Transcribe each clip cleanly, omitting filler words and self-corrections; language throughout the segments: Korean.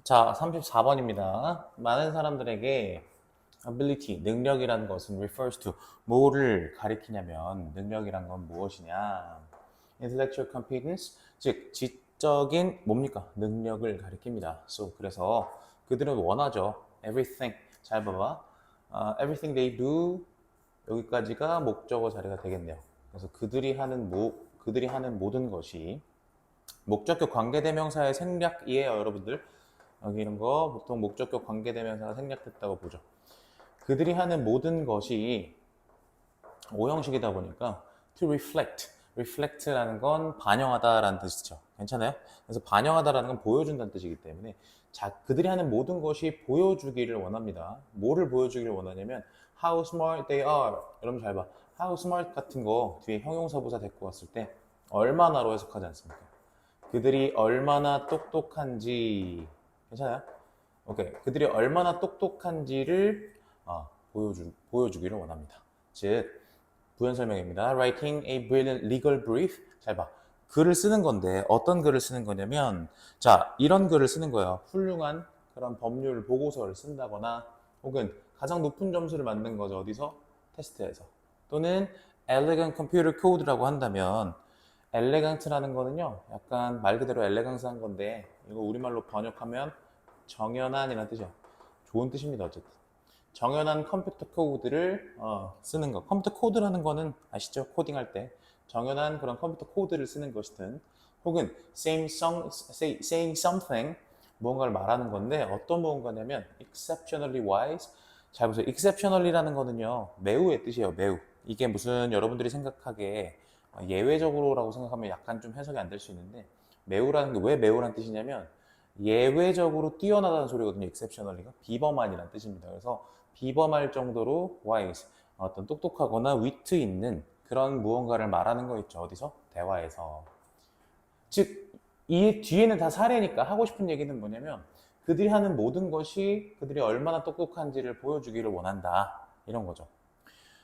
자, 34번입니다. 많은 사람들에게 ability, 능력이라는 것은 refers to 뭐를 가리키냐면 능력이란 건 무엇이냐? intellectual competence, 즉 지적인 뭡니까? 능력을 가리킵니다. 그래서 그들은 원하죠. everything, 잘 봐봐. everything they do, 여기까지가 목적어 자리가 되겠네요. 그래서 그들이 하는 모든 것이 목적격 관계대명사의 생략이에요, 여러분들. 여기 이런 거 보통 목적격 관계대명사가 생략됐다고 보죠. 그들이 하는 모든 것이 오형식이다 보니까 to reflect라는 건 반영하다라는 뜻이죠. 괜찮아요? 그래서 반영하다라는 건 보여준다는 뜻이기 때문에 그들이 하는 모든 것이 보여주기를 원합니다. 뭐를 보여주기를 원하냐면 how smart they are. 여러분 잘 봐. how smart 같은 거 뒤에 형용사부사 데리고 왔을 때 얼마나로 해석하지 않습니까? 그들이 얼마나 똑똑한지. 괜찮아요? 오케이. 그들이 얼마나 똑똑한지를 보여주기를 원합니다. 즉, 부연 설명입니다. Writing a brilliant legal brief. 잘 봐. 글을 쓰는 건데 어떤 글을 쓰는 거냐면 자, 이런 글을 쓰는 거예요. 훌륭한 그런 법률 보고서를 쓴다거나 혹은 가장 높은 점수를 만든 거죠. 어디서? 테스트에서. 또는 elegant computer code라고 한다면 엘레강트라는 거는요. 약간 말 그대로 엘레강스한 건데 이거 우리말로 번역하면 정연한이라는 뜻이야. 좋은 뜻입니다. 어쨌든. 정연한 컴퓨터 코드를 쓰는 것. 컴퓨터 코드라는 거는 아시죠? 코딩할 때. 정연한 그런 컴퓨터 코드를 쓰는 것이든 혹은 saying something 무언가를 말하는 건데 어떤 무언가냐면 exceptionally wise. 잘 보세요. exceptionally라는 거는요. 매우의 뜻이에요. 매우. 이게 무슨 여러분들이 생각하기에 예외적으로라고 생각하면 약간 좀 해석이 안 될 수 있는데 매우라는 게 왜 매우란 뜻이냐면 예외적으로 뛰어나다는 소리거든요. exceptionally가 비범한이라는 뜻입니다. 그래서 비범할 정도로 wise, 어떤 똑똑하거나 위트 있는 그런 무언가를 말하는 거 있죠. 어디서? 대화에서. 즉, 이 뒤에는 다 사례니까 하고 싶은 얘기는 뭐냐면 그들이 하는 모든 것이 그들이 얼마나 똑똑한지를 보여주기를 원한다. 이런 거죠.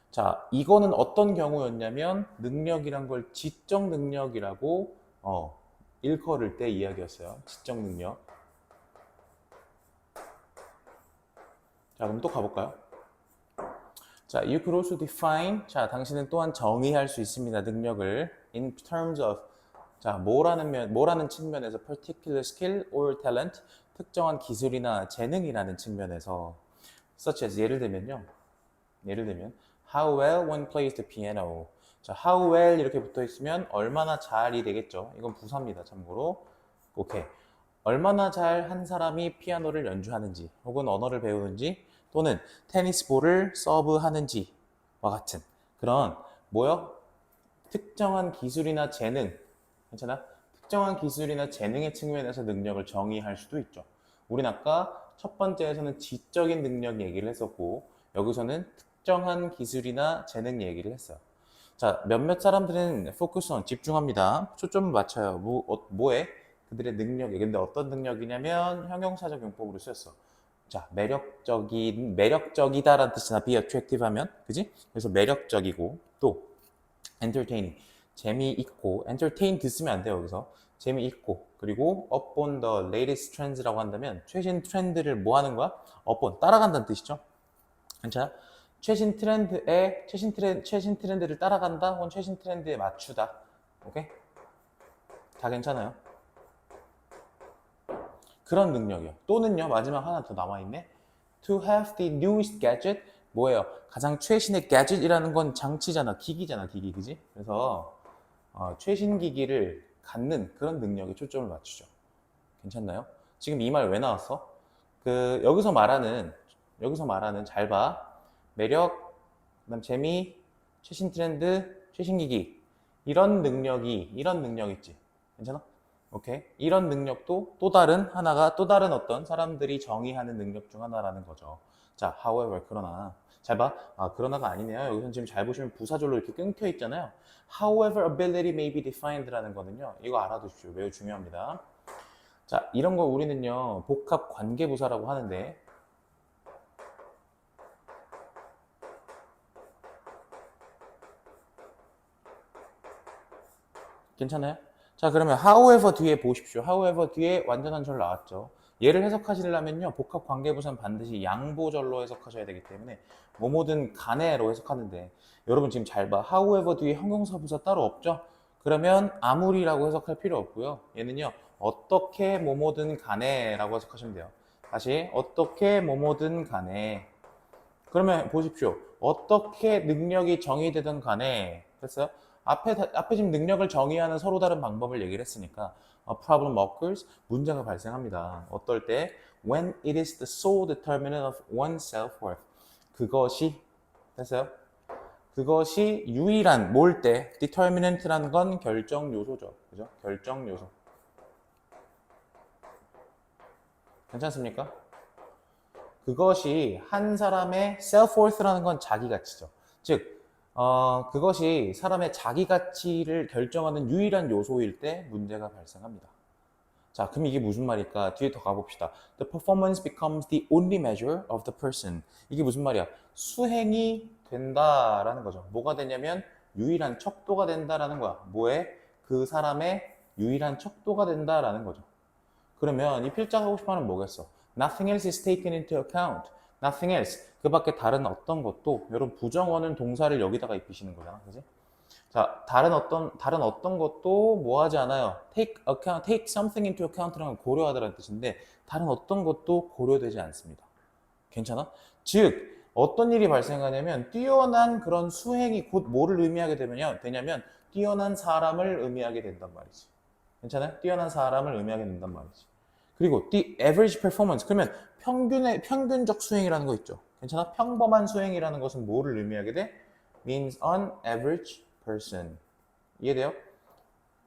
자, 이거는 어떤 경우였냐면 능력이란 걸 지적 능력이라고 일컬을 때 이야기였어요. 지적 능력. 자, 그럼 또 가볼까요? 자, you could also define. 자, 당신은 또한 정의할 수 있습니다. 능력을 in terms of. 자, 뭐라는 측면에서 particular skill or talent, 특정한 기술이나 재능이라는 측면에서 such as 예를 들면 how well one plays the piano. 자, how well 이렇게 붙어 있으면 얼마나 잘이 되겠죠. 이건 부사입니다. 참고로. 오케이. 얼마나 잘 한 사람이 피아노를 연주하는지 혹은 언어를 배우는지 또는 테니스 볼을 서브하는지와 같은 그런 뭐요? 특정한 기술이나 재능. 괜찮아? 특정한 기술이나 재능의 측면에서 능력을 정의할 수도 있죠. 우린 아까 첫 번째에서는 지적인 능력 얘기를 했었고 여기서는 특정한 기술이나 재능 얘기를 했어요. 자, 몇몇 사람들은 focus on, 집중합니다. 초점을 맞춰요. 뭐에? 그들의 능력에. 근데 어떤 능력이냐면 형용사적 용법으로 쓰였어. 자, 매력적이다라는 뜻이나 be attractive 하면, 그지? 그래서 매력적이고, 또 entertaining, 재미있고, entertain 듣으면 안 돼요, 여기서. 재미있고, 그리고 upon the latest trends라고 한다면 최신 트렌드를 뭐 하는 거야? upon, 따라간다는 뜻이죠. 괜찮아? 최신 트렌드를 따라간다 혹은 최신 트렌드에 맞추다. 오케이? 다 괜찮아요? 그런 능력이요. 또는요, 마지막 하나 더 남아있네. To have the newest gadget. 뭐예요? 가장 최신의 gadget이라는 건 장치잖아. 기기잖아, 기기. 그지? 그래서 최신 기기를 갖는 그런 능력에 초점을 맞추죠. 괜찮나요? 지금 이 말 왜 나왔어? 여기서 말하는 잘 봐. 매력, 그다음 재미, 최신 트렌드, 최신 기기. 이런 능력 있지. 괜찮아? 오케이. 이런 능력도 또 다른 어떤 사람들이 정의하는 능력 중 하나라는 거죠. 자, however, 그러나. 잘 봐. 그러나가 아니네요. 여기서 지금 잘 보시면 부사절로 이렇게 끊겨 있잖아요. However, ability may be defined라는 거는요. 이거 알아두십시오. 매우 중요합니다. 자, 이런 거 우리는요. 복합 관계부사라고 하는데 괜찮아요? 자, 그러면 however 뒤에 보십시오. however 뒤에 완전한 절 나왔죠. 얘를 해석하시려면요, 복합 관계부사는 반드시 양보절로 해석하셔야 되기 때문에 뭐뭐든 간에로 해석하는데, 여러분 지금 잘 봐. however 뒤에 형용사부사 따로 없죠? 그러면 아무리라고 해석할 필요 없고요. 얘는요, 어떻게 뭐뭐든 간에라고 해석하시면 돼요. 다시 어떻게 뭐뭐든 간에. 그러면 보십시오. 어떻게 능력이 정의되든 간에, 됐어요? 앞에 지금 능력을 정의하는 서로 다른 방법을 얘기를 했으니까, a problem occurs, 문제가 발생합니다. 어떨 때? When it is the sole determinant of one's self-worth. 그것이, 됐어요? 그것이 유일한, 뭘 때? determinant라는 건 결정 요소죠. 그죠? 결정 요소. 괜찮습니까? 그것이 한 사람의 self-worth라는 건 자기 가치죠. 즉, 그것이 사람의 자기 가치를 결정하는 유일한 요소일 때 문제가 발생합니다. 자, 그럼 이게 무슨 말일까? 뒤에 더 가봅시다. The performance becomes the only measure of the person. 이게 무슨 말이야? 수행이 된다라는 거죠. 뭐가 되냐면 유일한 척도가 된다라는 거야. 뭐에? 그 사람의 유일한 척도가 된다라는 거죠. 그러면 이 필자가 하고 싶어 하는 뭐겠어? Nothing else is taken into account. Nothing else. 그 밖에 다른 어떤 것도, 여러분 부정어는 동사를 여기다가 입히시는 거잖아. 그지? 자, 다른 어떤 것도 뭐 하지 않아요. take something into account라는 건 고려하다라는 뜻인데, 다른 어떤 것도 고려되지 않습니다. 괜찮아? 즉, 어떤 일이 발생하냐면, 뛰어난 그런 수행이 곧 뭐를 의미하게 되냐면, 뛰어난 사람을 의미하게 된단 말이지. 괜찮아요? 뛰어난 사람을 의미하게 된단 말이지. 그리고 the average performance, 그러면 평균적 수행이라는 거 있죠. 괜찮아? 평범한 수행이라는 것은 뭐를 의미하게 돼? means an average person. 이해돼요?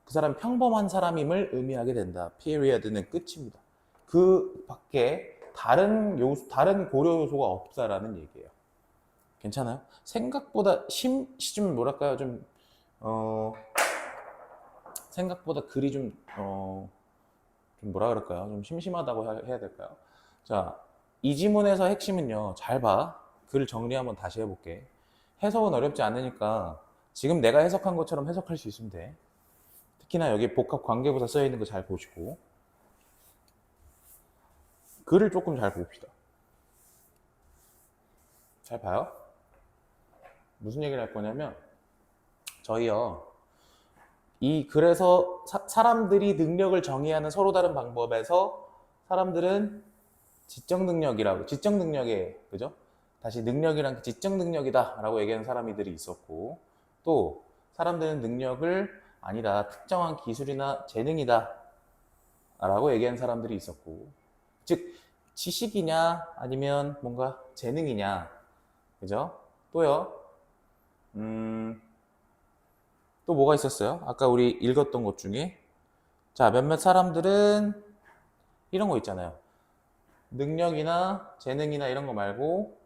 그 사람 평범한 사람임을 의미하게 된다. period는 끝입니다. 그 밖에 다른 고려 요소가 없다라는 얘기예요. 괜찮아요? 생각보다 좀 뭐랄까요? 생각보다 글이 좀 뭐라 그럴까요? 좀 심심하다고 해야 될까요? 자, 이 지문에서 핵심은요. 잘 봐. 글 정리 한번 다시 해볼게. 해석은 어렵지 않으니까 지금 내가 해석한 것처럼 해석할 수 있으면 돼. 특히나 여기 복합 관계부사 써 있는 거 잘 보시고 글을 조금 잘 봅시다. 잘 봐요. 무슨 얘기를 할 거냐면 저희요. 이 글에서 사람들이 능력을 정의하는 서로 다른 방법에서 사람들은 지적 능력에 그죠? 다시 능력이란 지적 능력이다라고 얘기하는 사람들이 있었고, 또 사람들은 능력을 아니다, 특정한 기술이나 재능이다 라고 얘기하는 사람들이 있었고, 즉 지식이냐 아니면 뭔가 재능이냐, 그죠? 또요, 또 뭐가 있었어요? 아까 우리 읽었던 것 중에, 자, 몇몇 사람들은 이런 거 있잖아요. 능력이나 재능이나 이런 거 말고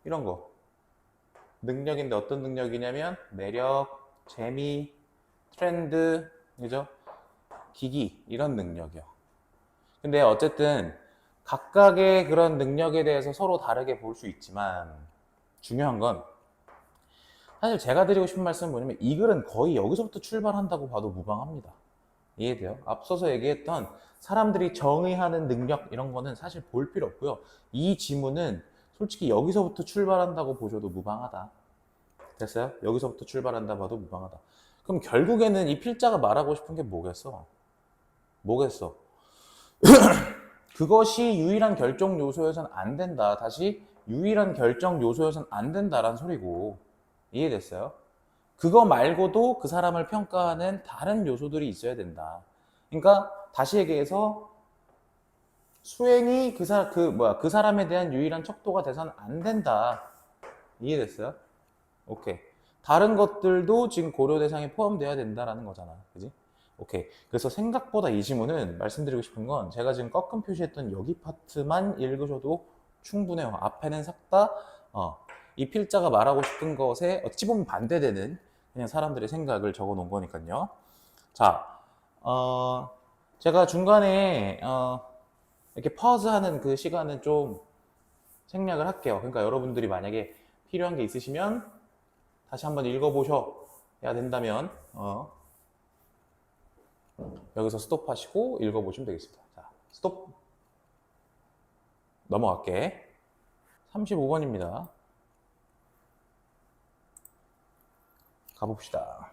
이런 거. 능력인데 어떤 능력이냐면 매력, 재미, 트렌드, 그죠? 기기 이런 능력이요. 근데 어쨌든 각각의 그런 능력에 대해서 서로 다르게 볼 수 있지만 중요한 건 사실 제가 드리고 싶은 말씀은 뭐냐면 이 글은 거의 여기서부터 출발한다고 봐도 무방합니다. 이해돼요? 앞서서 얘기했던 사람들이 정의하는 능력 이런 거는 사실 볼 필요 없고요. 이 지문은 솔직히 여기서부터 출발한다고 보셔도 무방하다. 됐어요? 여기서부터 출발한다 봐도 무방하다. 그럼 결국에는 이 필자가 말하고 싶은 게 뭐겠어? 뭐겠어? 그것이 유일한 결정 요소여서는 안 된다. 다시 유일한 결정 요소여서는 안 된다라는 소리고. 이해됐어요? 그거 말고도 그 사람을 평가하는 다른 요소들이 있어야 된다. 그러니까 다시 얘기해서 수행이 그 사람에 대한 유일한 척도가 돼서는 안 된다. 이해됐어요? 오케이. 다른 것들도 지금 고려 대상에 포함되어야 된다라는 거잖아. 그지? 오케이. 그래서 생각보다 이 지문은 말씀드리고 싶은 건 제가 지금 꺾은 표시했던 여기 파트만 읽으셔도 충분해요. 앞에는 싹 다 이 필자가 말하고 싶은 것에 어찌 보면 반대되는 그냥 사람들의 생각을 적어 놓은 거니까요. 자, 제가 중간에 이렇게 퍼즈하는 그 시간은 좀 생략을 할게요. 그러니까 여러분들이 만약에 필요한 게 있으시면 다시 한번 읽어보셔야 된다면 여기서 스톱하시고 읽어보시면 되겠습니다. 자, 스톱. 넘어갈게. 35번입니다. 가봅시다.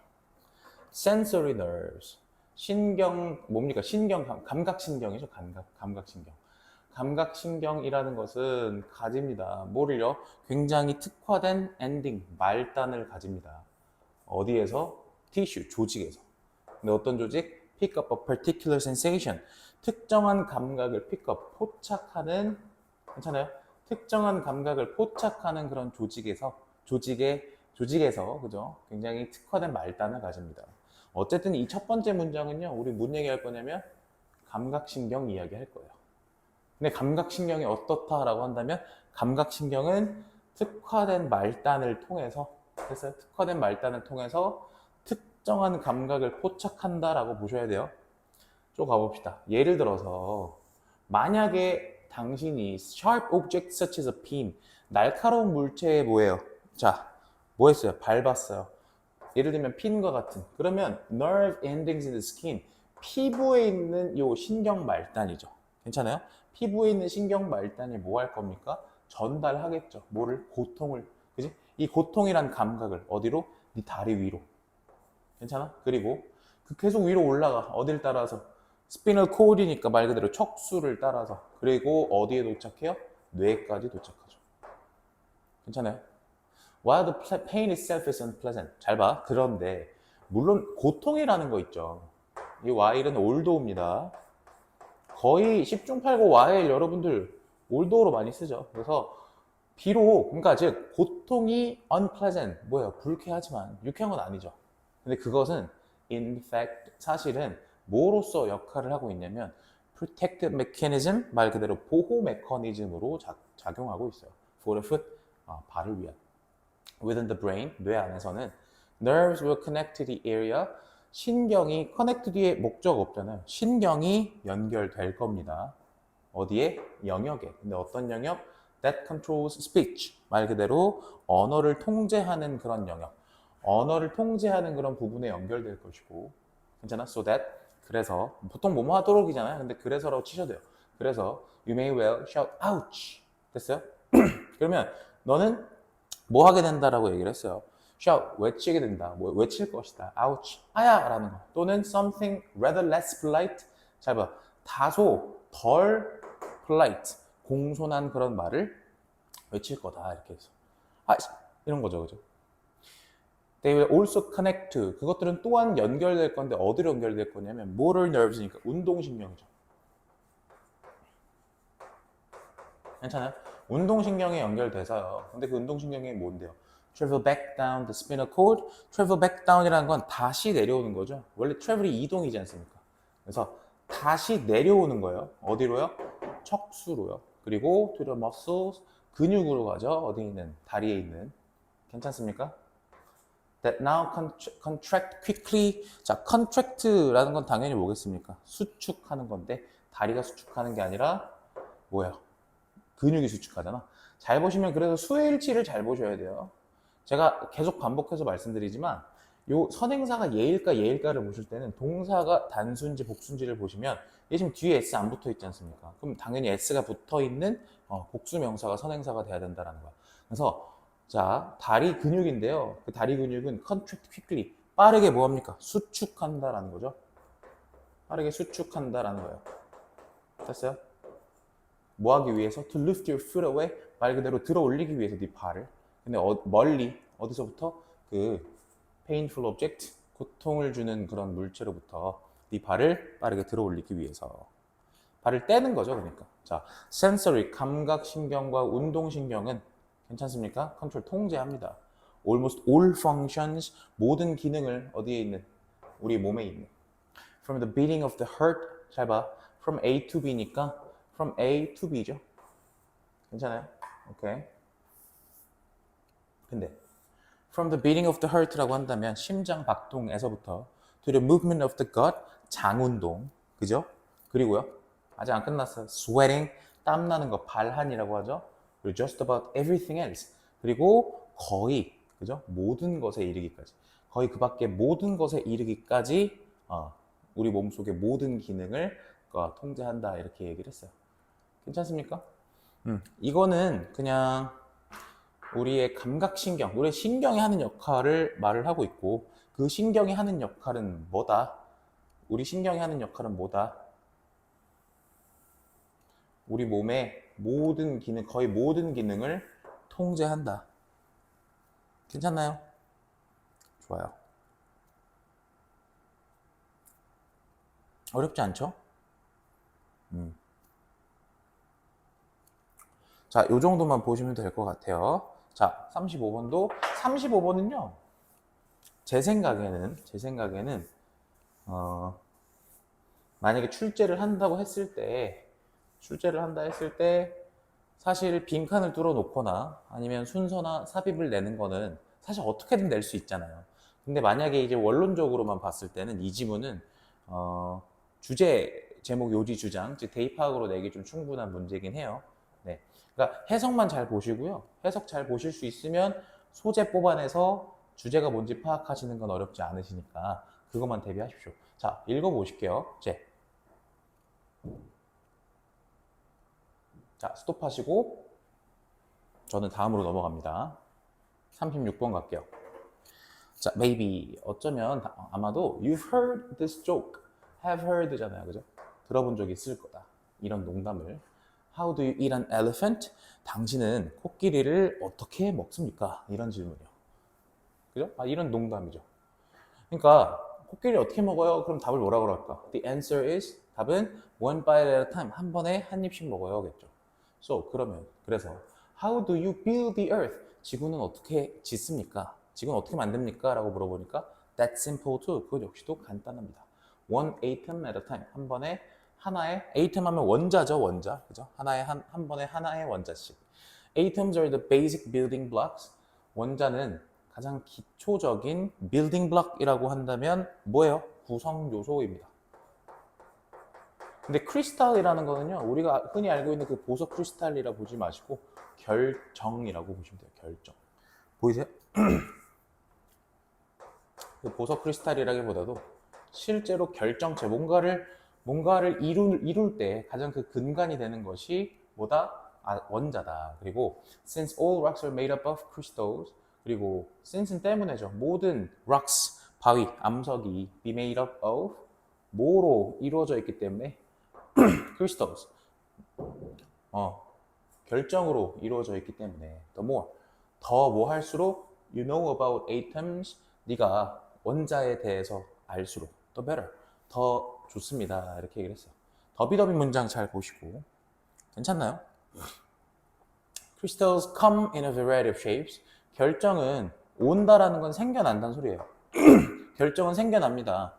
sensory nerves. 신경, 뭡니까? 감각신경이죠. 감각신경. 감각신경이라는 것은 가집니다. 뭐를요? 굉장히 특화된 엔딩, 말단을 가집니다. 어디에서? 티슈, 조직에서. 근데 어떤 조직? Pick up a particular sensation. 특정한 감각을 pick-up, 포착하는, 괜찮아요? 특정한 감각을 포착하는 그런 조직에서, 그죠? 굉장히 특화된 말단을 가집니다. 어쨌든 이 첫 번째 문장은요, 우리 뭔 얘기할 거냐면, 감각신경 이야기 할 거예요. 근데 감각신경이 어떻다라고 한다면, 감각신경은 특화된 말단을 통해서, 됐어요? 특화된 말단을 통해서 특정한 감각을 포착한다라고 보셔야 돼요. 쭉 가봅시다. 예를 들어서, 만약에 당신이 sharp object such as a pin, 날카로운 물체에 뭐예요? 자, 뭐 했어요? 밟았어요. 예를 들면 핀과 같은. 그러면 nerve endings in the skin, 피부에 있는 요 신경 말단이죠. 괜찮아요? 피부에 있는 신경 말단이 뭐 할 겁니까? 전달하겠죠. 뭐를? 고통을. 그지? 이 고통이란 감각을 어디로? 네 다리 위로. 괜찮아? 그리고 계속 위로 올라가. 어딜 따라서? 스피널 코드니까 말 그대로 척수를 따라서. 그리고 어디에 도착해요? 뇌까지 도착하죠. 괜찮아요? While the pain itself is unpleasant. 잘 봐. 그런데 물론 고통이라는 거 있죠. 이 while은 although입니다. 거의 10중 8구 while 여러분들 although로 많이 쓰죠. 그래서 비록, 그러니까 즉 고통이 unpleasant, 뭐예요? 불쾌하지만 유쾌한 건 아니죠. 근데 그것은 in fact 사실은 뭐로서 역할을 하고 있냐면 protective mechanism, 말 그대로 보호 메커니즘으로 작용하고 있어요. For the foot, 발을 위한. Within the brain, 뇌 안에서는 nerves will connect to the area, 신경이 connect 뒤에 목적 없잖아요. 신경이 연결될 겁니다. 어디에? 영역에. 근데 어떤 영역? That controls speech. 말 그대로 언어를 통제하는 그런 영역. 언어를 통제하는 그런 부분에 연결될 것이고. 괜찮아? So that. 그래서 보통 뭐뭐 하도록이잖아요. 근데 그래서라고 치셔도 돼요. 그래서 you may well shout ouch. 됐어요? 그러면 너는 뭐 하게 된다라고 얘기를 했어요. shout, 외치게 된다. 뭐 외칠 것이다. ouch, 아야 라는 거. 또는 something rather less polite. 잘 봐. 다소 덜 polite, 공손한 그런 말을 외칠 거다. 이렇게 해서. 이런 거죠. 그죠? They will also connect to. 그것들은 또한 연결될 건데 어디로 연결될 거냐면 motor nerves니까 운동신경이죠. 괜찮아요? 운동신경에 연결돼서요. 근데 그 운동신경이 뭔데요? travel back down the spinal cord. travel back down이라는 건 다시 내려오는 거죠. 원래 travel이 이동이지 않습니까? 그래서 다시 내려오는 거예요. 어디로요? 척수로요. 그리고 to the muscles, 근육으로 가죠. 어디 있는? 다리에 있는. 괜찮습니까? That now contract quickly. 자, contract라는 건 당연히 뭐겠습니까? 수축하는 건데 다리가 수축하는 게 아니라 뭐예요? 근육이 수축하잖아. 잘 보시면 그래서 수일치를 잘 보셔야 돼요. 제가 계속 반복해서 말씀드리지만 요 선행사가 예일까를 보실 때는 동사가 단수인지 복수인지를 보시면 얘 지금 뒤에 S 안 붙어 있지 않습니까? 그럼 당연히 S가 붙어 있는 복수 명사가 선행사가 돼야 된다는 거야. 그래서 자, 다리 근육인데요. 그 다리 근육은 contract quickly, 빠르게 뭐합니까? 수축한다라는 거죠. 빠르게 수축한다라는 거예요. 됐어요? 뭐 하기 위해서? To lift your foot away. 말 그대로 들어 올리기 위해서 네 발을. 근데 멀리 어디서부터? 그 painful object, 고통을 주는 그런 물체로부터 네 발을 빠르게 들어 올리기 위해서. 발을 떼는 거죠, 그러니까. 자, sensory, 감각신경과 운동신경은 괜찮습니까? 컨트롤 통제합니다. Almost all functions, 모든 기능을 어디에 있는? 우리 몸에 있는. From the beating of the heart, 잘 봐. From A to B니까 from A to B죠. 괜찮아요? 오케이. 근데 from the beating of the heart라고 한다면 심장 박동에서부터 to the movement of the gut, 장운동. 그죠? 그리고요. 아직 안 끝났어요. sweating, 땀나는 거 발한이라고 하죠. 그리고 just about everything else. 그리고 거의, 그죠? 모든 것에 이르기까지. 거의 그 밖에 모든 것에 이르기까지 우리 몸속의 모든 기능을 통제한다. 이렇게 얘기를 했어요. 괜찮습니까? 이거는 그냥 우리의 감각신경, 우리의 신경이 하는 역할을 말을 하고 있고 그 신경이 하는 역할은 뭐다? 우리 신경이 하는 역할은 뭐다? 우리 몸의 모든 기능, 거의 모든 기능을 통제한다. 괜찮나요? 좋아요. 어렵지 않죠? 자, 요 정도만 보시면 될 것 같아요. 자, 35번은요. 제 생각에는 만약에 출제를 한다 했을 때 사실 빈칸을 뚫어 놓거나 아니면 순서나 삽입을 내는 거는 사실 어떻게든 낼 수 있잖아요. 근데 만약에 이제 원론적으로만 봤을 때는 이 지문은 주제, 제목, 요지, 주장, 즉 대입 파악으로 내기 좀 충분한 문제긴 해요. 네. 그러니까 해석만 잘 보시고요. 해석 잘 보실 수 있으면 소재 뽑아내서 주제가 뭔지 파악하시는 건 어렵지 않으시니까 그것만 대비하십시오. 자, 읽어보실게요. 자, 스톱하시고 저는 다음으로 넘어갑니다. 36번 갈게요. 자, maybe 어쩌면 아마도 you've heard this joke, have heard잖아요, 그죠? 들어본 적이 있을 거다. 이런 농담을. How do you eat an elephant? 당신은 코끼리를 어떻게 먹습니까? 이런 질문이요. 그죠? 이런 농담이죠. 그러니까 코끼리 어떻게 먹어요? 그럼 답을 뭐라고 할까? The answer is 답은 one bite at a time. 한 번에 한 입씩 먹어요겠죠. 그래서 how do you build the earth? 지구는 어떻게 짓습니까? 지구는 어떻게 만듭니까? 라고 물어보니까 that's simple too. 그것 역시도 간단합니다. one atom at a time. 한 번에 하나의 atom 하면 원자죠, 원자. 그죠? 한 번에 하나의 원자씩. Atoms are the basic building blocks. 원자는 가장 기초적인 building block이라고 한다면 뭐예요? 구성 요소입니다. 근데 크리스탈이라는 거는요, 우리가 흔히 알고 있는 그 보석 크리스탈이라 보지 마시고 결정이라고 보시면 돼요. 결정. 보이세요? 그 보석 크리스탈이라기보다도 실제로 결정체, 뭔가를 이룰 때 가장 그 근간이 되는 것이 뭐다? 원자다. 그리고 since all rocks are made up of crystals, 그리고 since는 때문에죠. 모든 rocks, 바위, 암석이 be made up of 뭐로 이루어져 있기 때문에 crystals, 결정으로 이루어져 있기 때문에 the more, 더 뭐 할수록 you know about atoms, 네가 원자에 대해서 알수록 the better, 더 좋습니다. 이렇게 얘기를 했어요. 더비더비 문장 잘 보시고 괜찮나요? Crystals come in a variety of shapes. 결정은 온다라는 건 생겨난다는 소리예요. 결정은 생겨납니다.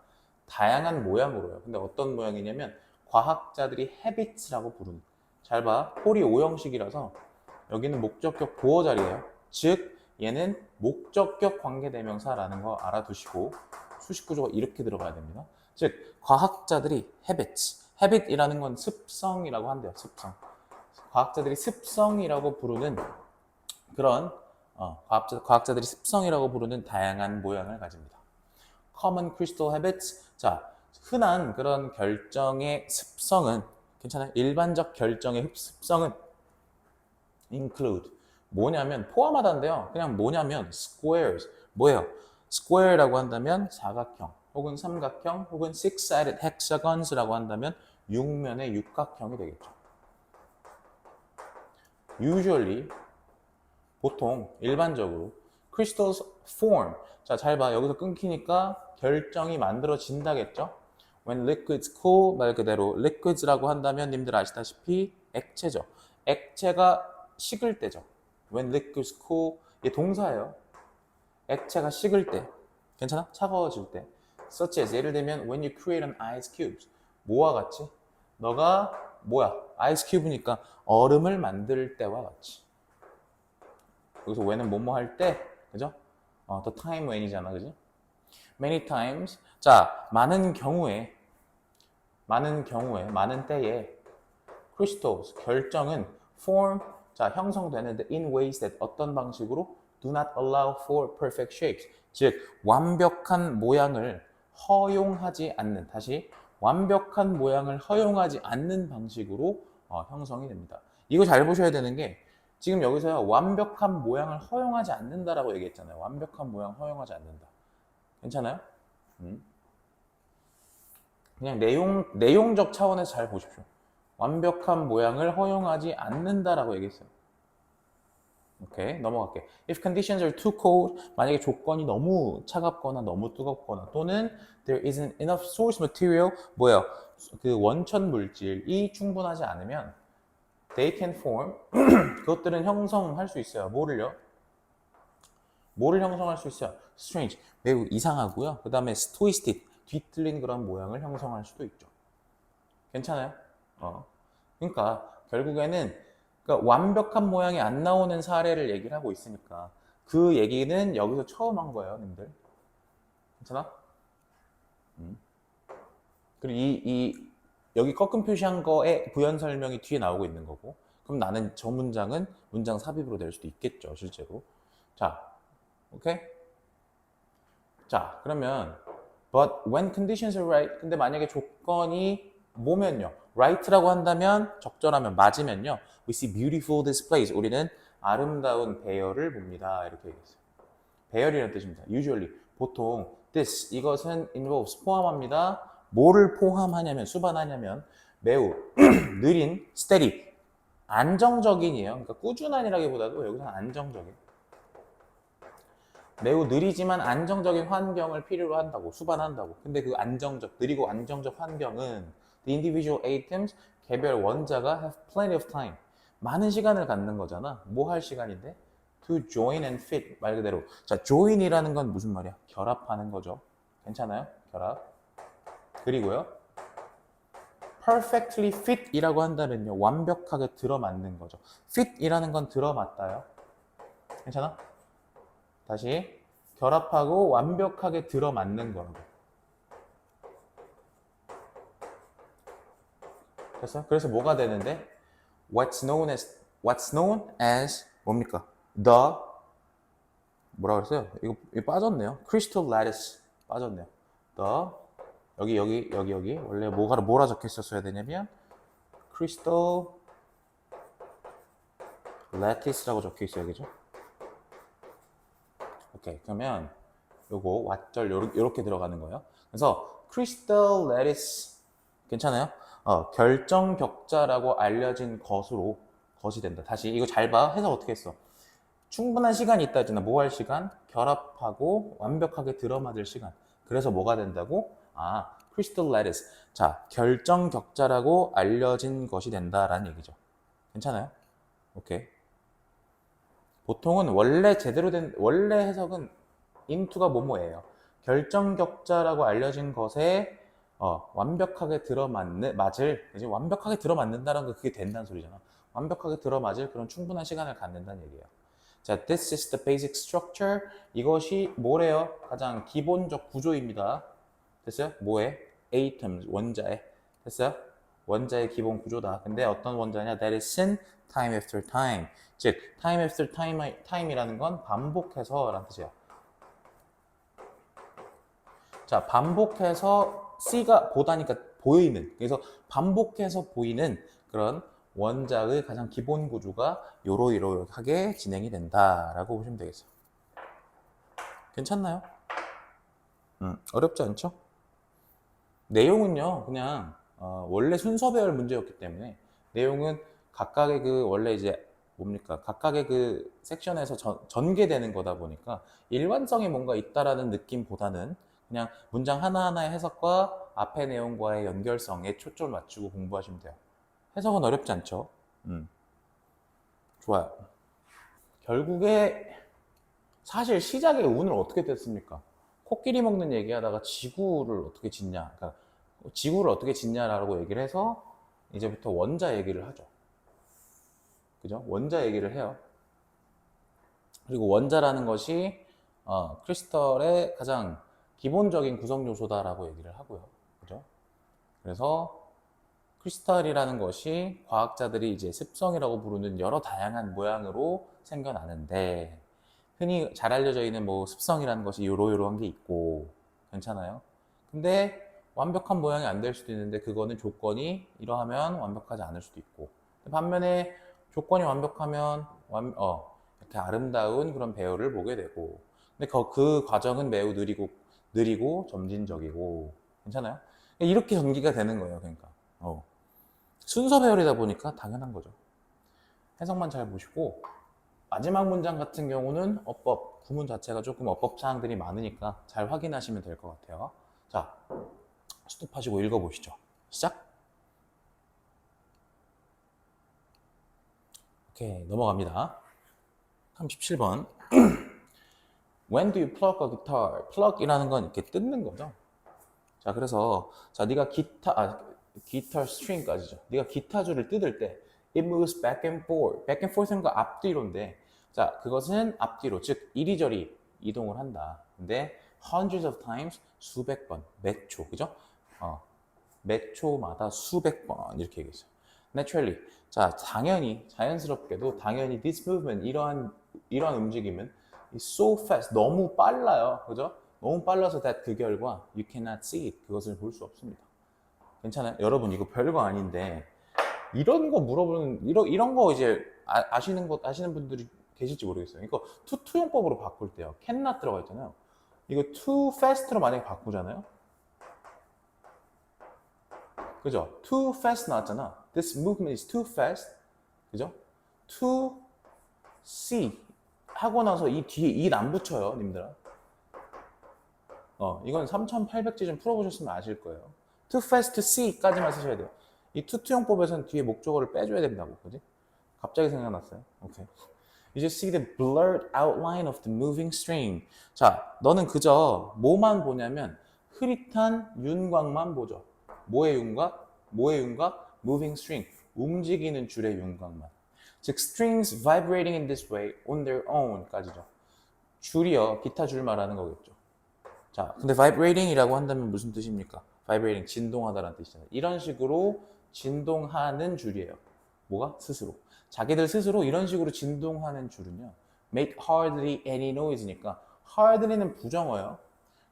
다양한 모양으로요. 근데 어떤 모양이냐면 과학자들이 habits라고 부르는. 잘 봐. 폴이 5형식이라서 여기는 목적격 보어 자리예요. 즉 얘는 목적격 관계대명사라는 거 알아두시고 수식 구조가 이렇게 들어가야 됩니다. 즉 과학자들이 habit이라는 건 습성이라고 한대요. 습성. 과학자들이 습성이라고 부르는 그런 과학자들이 습성이라고 부르는 다양한 모양을 가집니다. Common crystal habits. 자, 흔한 그런 결정의 습성은 괜찮아요? 일반적 결정의 습성은 include 뭐냐면 포함하다인데요. 그냥 뭐냐면 squares 뭐예요? square라고 한다면 사각형 혹은 삼각형 혹은 six-sided hexagons라고 한다면 6면의 육각형이 되겠죠. Usually 보통 일반적으로 crystals form. 자, 잘 봐. 여기서 끊기니까 결정이 만들어진다겠죠? When liquids cool, 말 그대로 liquids라고 한다면 님들 아시다시피 액체죠. 액체가 식을 때죠. When liquids cool, 이게 동사예요. 액체가 식을 때, 괜찮아? 차가워질 때. Such as, 예를 들면 when you create an ice cube. 뭐와 같이? 너가 뭐야? 아이스 큐브니까 얼음을 만들 때와 같이. 여기서 when은 뭐뭐 할 때, 그죠? the time when이잖아, 그지? Many times. 자, 많은 때에 crystals, 결정은 form, 자, 형성되는데 in ways that 어떤 방식으로 do not allow for perfect shapes. 즉, 완벽한 모양을 허용하지 않는, 다시 완벽한 모양을 허용하지 않는 방식으로 형성이 됩니다. 이거 잘 보셔야 되는 게 지금 여기서요 완벽한 모양을 허용하지 않는다라고 얘기했잖아요. 완벽한 모양 허용하지 않는다. 괜찮아요? 그냥 내용적 차원에서 잘 보십시오. 완벽한 모양을 허용하지 않는다라고 얘기했어요. 오케이, 넘어갈게. If conditions are too cold, 만약에 조건이 너무 차갑거나 너무 뜨겁거나 또는 there isn't enough source material, 뭐예요? 그 원천 물질이 충분하지 않으면 they can form, 그것들은 형성할 수 있어요. 뭐를요? 뭐를 형성할 수 있어요? strange, 매우 이상하고요. 그 다음에 stoistic, 뒤틀린 그런 모양을 형성할 수도 있죠. 괜찮아요? 그러니까 결국에는 그러니까 완벽한 모양이 안 나오는 사례를 얘기를 하고 있으니까 그 얘기는 여기서 처음 한 거예요, 님들. 괜찮아? 그리고 여기 꺾음 표시한 거에 부연 설명이 뒤에 나오고 있는 거고, 그럼 나는 저 문장은 문장 삽입으로 낼 수도 있겠죠, 실제로. 자, 오케이? 자, 그러면 but when conditions are right, 근데 만약에 조건이 뭐면요? right라고 한다면, 적절하면, 맞으면요, we see beautiful displays, 우리는 아름다운 배열을 봅니다. 이렇게 얘기했어요. 배열이라는 뜻입니다. usually, 보통 this, 이것은 involves, 포함합니다. 뭐를 포함하냐면, 수반하냐면 매우 느린, steady, 안정적인이에요. 그러니까 꾸준한이라기보다도 여기서는 안정적인, 매우 느리지만 안정적인 환경을 필요로 한다고, 수반한다고. 근데 그 느리고 안정적 환경은 the individual atoms, 개별 원자가 have plenty of time, 많은 시간을 갖는 거잖아. 뭐 할 시간인데? to join and fit, 말 그대로. 자, join이라는 건 무슨 말이야? 결합하는 거죠. 괜찮아요? 결합. 그리고요, perfectly fit 이라고 한다면요, 완벽하게 들어맞는 거죠. fit 이라는 건 들어맞다요. 괜찮아? 다시, 결합하고 완벽하게 들어맞는 거라고. 됐어? 그래서 뭐가 되는데? What's known as 뭡니까? The, 뭐라 그랬어요? 이거 빠졌네요. Crystal lattice 빠졌네요. The, 여기 원래 뭐라 적혀 있었어야 되냐면 Crystal lattice라고 적혀 있어요, 그죠? 오케이, 그러면 요거 왓절 요렇게 들어가는 거예요. 그래서 crystal lattice, 괜찮아요? 결정 격자라고 알려진 것이 된다. 다시 이거 잘 봐. 해석 어떻게 했어? 충분한 시간이 있다 했잖아. 뭐 할 시간? 결합하고 완벽하게 들어맞을 시간. 그래서 뭐가 된다고? crystal lattice. 자, 결정 격자라고 알려진 것이 된다라는 얘기죠. 괜찮아요? 오케이. 보통은 원래 해석은 into가 뭐뭐예요. 결정격자라고 알려진 것에 완벽하게 그지? 완벽하게 들어맞는다는 거, 그게 된다는 소리잖아. 완벽하게 들어맞을 그런 충분한 시간을 갖는다는 얘기예요. 자, this is the basic structure. 이것이 뭐래요? 가장 기본적 구조입니다. 됐어요? 뭐에? atoms, 원자에. 됐어요? 원자의 기본 구조다. 근데 어떤 원자냐? That is in time after time. 즉, time after time이라는 건 반복해서 라는 뜻이에요. 자, 반복해서 C가 보다니까 보이는, 그래서 반복해서 보이는 그런 원자의 가장 기본 구조가 요러이러하게 진행이 된다라고 보시면 되겠어요. 괜찮나요? 어렵지 않죠? 내용은요, 그냥 원래 순서 배열 문제였기 때문에 내용은 각각의 원래 이제 뭡니까? 각각의 섹션에서 전개되는 거다 보니까 일관성이 뭔가 있다라는 느낌보다는 그냥 문장 하나하나의 해석과 앞의 내용과의 연결성에 초점을 맞추고 공부하시면 돼요. 해석은 어렵지 않죠? 좋아요. 결국에 사실 시작에 운을 어떻게 뗐습니까? 코끼리 먹는 얘기하다가 지구를 어떻게 짓냐, 그러니까 지구를 어떻게 짓냐라고 얘기를 해서 이제부터 원자 얘기를 하죠. 그죠? 원자 얘기를 해요. 그리고 원자라는 것이 크리스털의 가장 기본적인 구성 요소다라고 얘기를 하고요. 그죠? 그래서 크리스탈이라는 것이 과학자들이 이제 습성이라고 부르는 여러 다양한 모양으로 생겨나는데, 흔히 잘 알려져 있는 뭐 습성이라는 것이 요러요러한 게 있고, 괜찮아요? 근데 완벽한 모양이 안 될 수도 있는데 그거는 조건이 이러하면 완벽하지 않을 수도 있고, 반면에 조건이 완벽하면 이렇게 아름다운 그런 배우를 보게 되고, 근데 그 과정은 매우 느리고 점진적이고, 괜찮아요? 이렇게 전개가 되는 거예요. 그러니까 순서 배열이다 보니까 당연한 거죠. 해석만 잘 보시고, 마지막 문장 같은 경우는 어법, 구문 자체가 조금 어법 사항들이 많으니까 잘 확인하시면 될 것 같아요. 자, 스톱하시고 읽어보시죠. 시작! 오케이, 넘어갑니다. 37번. When do you plug a guitar? plug이라는 건 이렇게 뜯는 거죠. 자, 그래서 네가 기타 스트링까지죠. 네가 기타줄을 뜯을 때 it moves back and forth. back and forth는 거 앞뒤로인데, 자, 그것은 앞뒤로, 즉 이리저리 이동을 한다. 근데 hundreds of times, 수백 번, 몇 초, 그죠? 몇 초마다 수백 번 이렇게 얘기했어요. Naturally. 자, 자연스럽게도 당연히 this movement, 이러한 움직임은 is so fast, 너무 빨라요. 그죠? 너무 빨라서 that 그 결과 you cannot see it, 그것을 볼 수 없습니다. 괜찮아요? 여러분 이거 별거 아닌데 이런 거 물어보는 이런 거 이제 아시는 분들이 계실지 모르겠어요. 이거 투용법으로 바꿀 때요. cannot 들어가 있잖아요. 이거 too fast로 만약에 바꾸잖아요. 그죠? Too fast 나왔잖아. This movement is too fast. 그죠? To see 하고 나서 이 뒤에 it 안 붙여요, 님들아. 이건 3800지 좀 풀어보셨으면 아실 거예요. Too fast to see까지만 쓰셔야 돼요. 이 투투용법에서는 뒤에 목적어를 빼줘야 된다고, 그지? 갑자기 생각났어요. 오케이. You just see the blurred outline of the moving string. 자, 너는 그저 뭐만 보냐면 흐릿한 윤곽만 보죠. 뭐의 윤곽? Moving string. 움직이는 줄의 윤곽만. 즉, strings vibrating in this way on their own까지죠. 줄이요, 기타 줄 말하는 거겠죠. 자, 근데 vibrating이라고 한다면 무슨 뜻입니까? vibrating, 진동하다라는 뜻이잖아요. 이런 식으로 진동하는 줄이에요. 뭐가? 스스로. 자기들 스스로 이런 식으로 진동하는 줄은요, make hardly any noise니까 hardly는 부정어예요.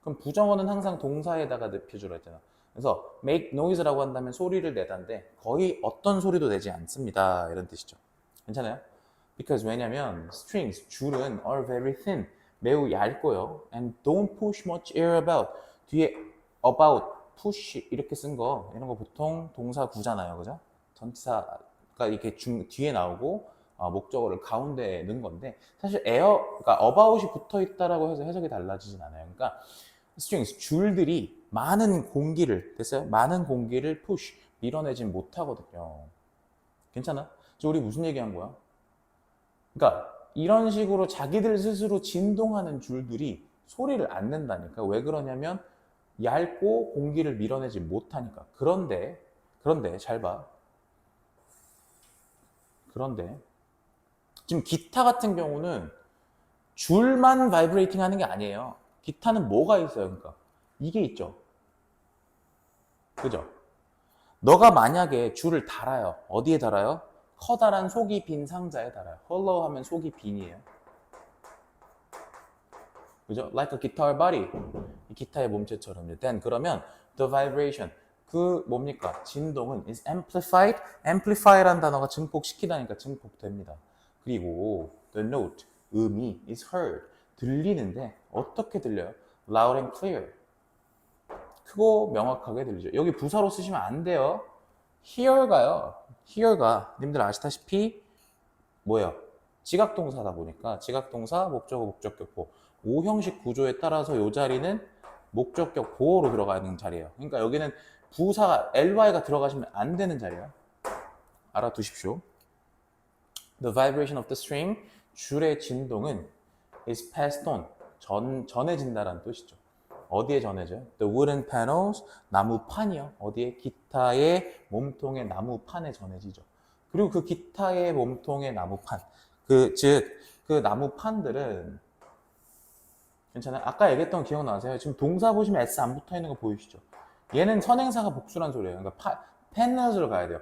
그럼 부정어는 항상 동사에다가 냅혀주라 했잖아. 그래서 make noise라고 한다면 소리를 내다인데 거의 어떤 소리도 내지 않습니다. 이런 뜻이죠. 괜찮아요? Because 왜냐면 strings, 줄은 are very thin, 매우 얇고요. And don't push much air about. 뒤에 about, push 이렇게 쓴 거, 이런 거 보통 동사 구잖아요. 그죠? 전치사가 이렇게 뒤에 나오고 목적어를 가운데에 넣은 건데, 사실 그러니까 about이 붙어 있다라고 해서 해석이 달라지진 않아요. 그러니까 strings, 줄들이 많은 공기를, 됐어요? 많은 공기를 push, 밀어내진 못하거든요. 괜찮아? 우리 무슨 얘기한 거야? 그러니까 이런 식으로 자기들 스스로 진동하는 줄들이 소리를 안 낸다니까. 왜 그러냐면 얇고 공기를 밀어내지 못하니까. 그런데 잘 봐. 그런데 지금 기타 같은 경우는 줄만 바이브레이팅 하는 게 아니에요. 기타는 뭐가 있어요? 그러니까 이게 있죠. 그죠? 너가 만약에 줄을 달아요. 어디에 달아요? 커다란 속이 빈 상자에 달아요. hollow 하면 속이 빈이에요. 그죠? Like a guitar body. 이 기타의 몸체처럼요. Then 그러면 the vibration, 그 뭡니까? 진동은 is amplified. amplify라는 단어가 증폭시키다니까 증폭됩니다. 그리고 the note, 음이 is heard. 들리는데 어떻게 들려요? loud and clear. 크고 명확하게 들리죠. 여기 부사로 쓰시면 안 돼요. hear가요. hear가 님들 아시다시피 뭐예요? 지각동사다 보니까 지각동사, 목적어, 목적격, 보호. 5형식 구조에 따라서 이 자리는 목적격 보호로 들어가는 자리예요. 그러니까 여기는 부사 ly가 들어가시면 안 되는 자리예요. 알아두십시오. The vibration of the string, 줄의 진동은 is passed on, 전해진다라는 뜻이죠. 어디에 전해져요? The wooden panels, 나무판이요. 어디에? 기타의 몸통의 나무판에 전해지죠. 그리고 그 기타의 몸통의 나무판, 그 나무판들은 괜찮아요? 아까 얘기했던 거 기억나세요? 지금 동사 보시면 S 안 붙어 있는 거 보이시죠? 얘는 선행사가 복수란 소리예요. 그러니까 펜너스로 가야 돼요.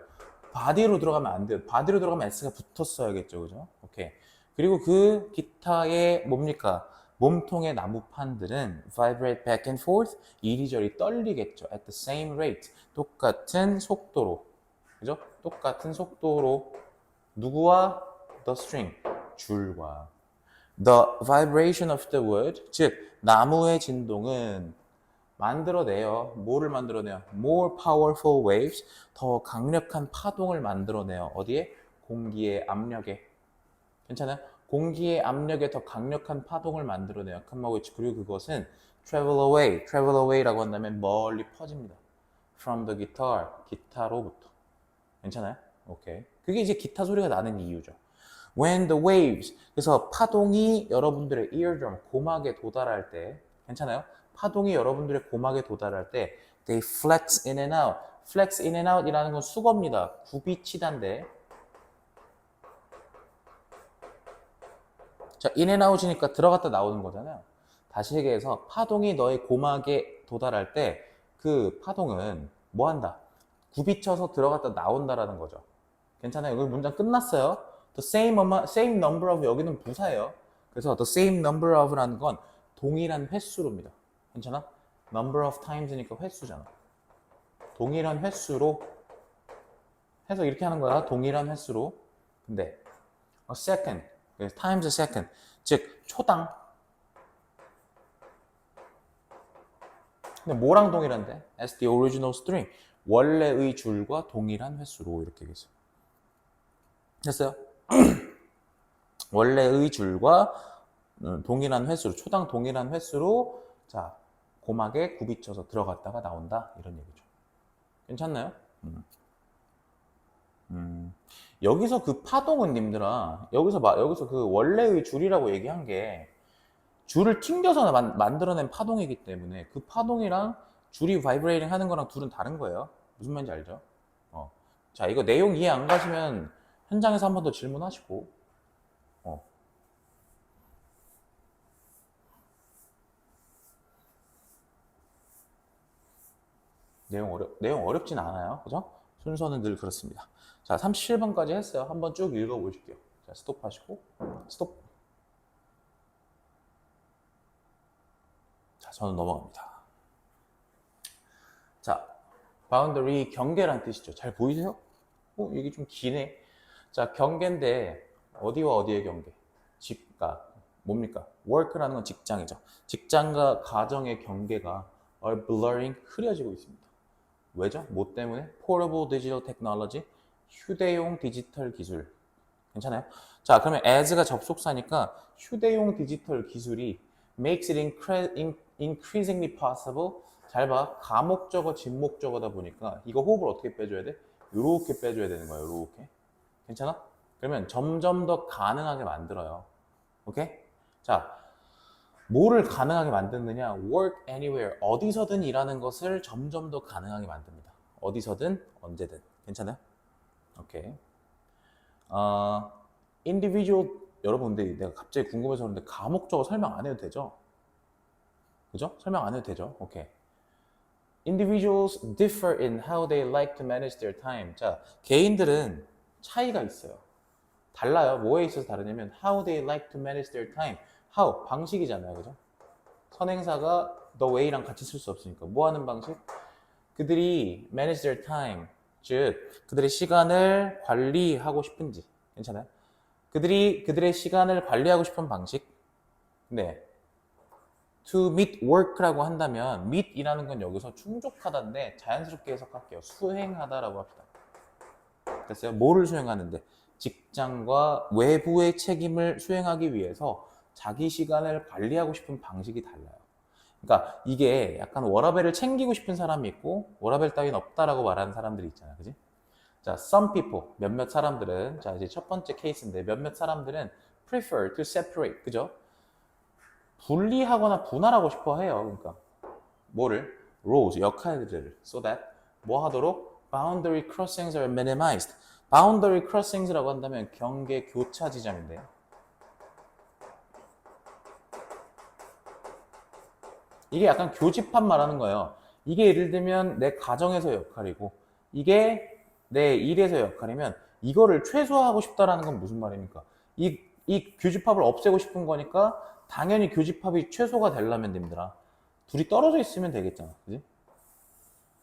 바디로 들어가면 안 돼요. 바디로 들어가면 S가 붙었어야겠죠, 그죠? 오케이. 그리고 그 기타의 뭡니까? 몸통의 나무판들은 vibrate back and forth, 이리저리 떨리겠죠. At the same rate, 똑같은 속도로, 그죠? 똑같은 속도로 누구와? The string. 줄과. The vibration of the wood. 즉, 나무의 진동은 만들어내요. 뭐를 만들어내요? More powerful waves. 더 강력한 파동을 만들어내요. 어디에? 공기의 압력에. 괜찮아요? 공기의 압력에 더 강력한 파동을 만들어내요. Come which. 그리고 그것은 travel away. travel away라고 한다면 멀리 퍼집니다. From the guitar. 기타로부터. 괜찮아요? 오케이. 그게 이제 기타 소리가 나는 이유죠. When the waves. 그래서 파동이 여러분들의 eardrum, 고막에 도달할 때, 괜찮아요? 파동이 여러분들의 고막에 도달할 때, they flex in and out. flex in and out 이라는 건 수거입니다. 굽이치단데. 자, in and out이니까 들어갔다 나오는 거잖아요. 다시 얘기해서 파동이 너의 고막에 도달할 때 그 파동은 뭐 한다? 굽이쳐서 들어갔다 나온다라는 거죠. 괜찮아요? 여기 문장 끝났어요. The same amount, same number of 여기는 부사예요. 그래서 the same number of라는 건 동일한 횟수로입니다. 괜찮아? number of times니까 횟수잖아. 동일한 횟수로 해서 이렇게 하는 거야. 동일한 횟수로. 근데 a second, times a second, 즉 초당. 근데 뭐랑 동일한데? As the original string, 원래의 줄과 동일한 횟수로 이렇게 얘기했어요. 됐어요? 원래의 줄과 동일한 횟수로, 초당 동일한 횟수로 자 고막에 굽이쳐서 들어갔다가 나온다 이런 얘기죠. 괜찮나요? 여기서 그 파동은 님들아 여기서 그 원래의 줄이라고 얘기한 게 줄을 튕겨서 만들어낸 파동이기 때문에 그 파동이랑 줄이 바이브레이팅 하는 거랑 둘은 다른 거예요. 무슨 말인지 알죠? 자, 이거 내용 이해 안 가시면 현장에서 한 번 더 질문하시고. 내용 어렵진 않아요. 그죠? 순서는 늘 그렇습니다. 자, 37번까지 했어요. 한번 쭉 읽어보실게요. 자, 스톱하시고. 스톱. 자, 저는 넘어갑니다. 자, 바운더리 경계란 뜻이죠. 잘 보이세요? 이게 좀 기네. 자, 경계인데 어디와 어디의 경계? 집과 뭡니까? work라는 건 직장이죠. 직장과 가정의 경계가 are blurring, 흐려지고 있습니다. 왜죠? 뭐 때문에? Portable Digital Technology, 휴대용 디지털 기술. 괜찮아요? 자, 그러면 as가 접속사니까 휴대용 디지털 기술이 makes it increasingly possible. 잘 봐. 가목적어, 진목적어다 보니까 이거 호흡을 어떻게 빼줘야 돼? 요렇게 빼줘야 되는 거예요. 요렇게. 괜찮아? 그러면 점점 더 가능하게 만들어요. 오케이? 자, 뭐를 가능하게 만드느냐? work anywhere. 어디서든 일하는 것을 점점 더 가능하게 만듭니다. 어디서든, 언제든. 괜찮아요? 오케이. individual, 여러분, 근데 내가 갑자기 궁금해서 그런데 가목적어 설명 안 해도 되죠? 그죠? 설명 안 해도 되죠? 오케이. Individuals differ in how they like to manage their time. 자, 개인들은 차이가 있어요. 달라요. 뭐에 있어서 다르냐면 how they like to manage their time. how, 방식이잖아요. 그죠? 선행사가 the way랑 같이 쓸 수 없으니까. 뭐 하는 방식? 그들이 manage their time. 즉, 그들의 시간을 관리하고 싶은지. 괜찮아요? 그들의 시간을 관리하고 싶은 방식. 네. to meet work라고 한다면 meet이라는 건 여기서 충족하다인데 자연스럽게 해석할게요. 수행하다라고 합시다. 됐어요? 뭐를 수행하는데? 직장과 외부의 책임을 수행하기 위해서 자기 시간을 관리하고 싶은 방식이 달라요. 그러니까 이게 약간 워라밸을 챙기고 싶은 사람이 있고 워라밸 따위는 없다라고 말하는 사람들이 있잖아요. 그지? 자, some people, 몇몇 사람들은 자, 이제 첫 번째 케이스인데 몇몇 사람들은 prefer to separate. 그죠? 분리하거나 분할하고 싶어 해요. 그러니까 뭐를? roles, 역할들을 so that 뭐 하도록? boundary crossings are minimized. boundary crossings라고 한다면 경계 교차 지점인데요. 이게 약간 교집합 말하는 거예요. 이게 예를 들면 내 가정에서 역할이고 이게 내 일에서 역할이면 이거를 최소화하고 싶다라는 건 무슨 말입니까? 이 교집합을 없애고 싶은 거니까 당연히 교집합이 최소가 되려면 됩니다. 둘이 떨어져 있으면 되겠잖아. 그지?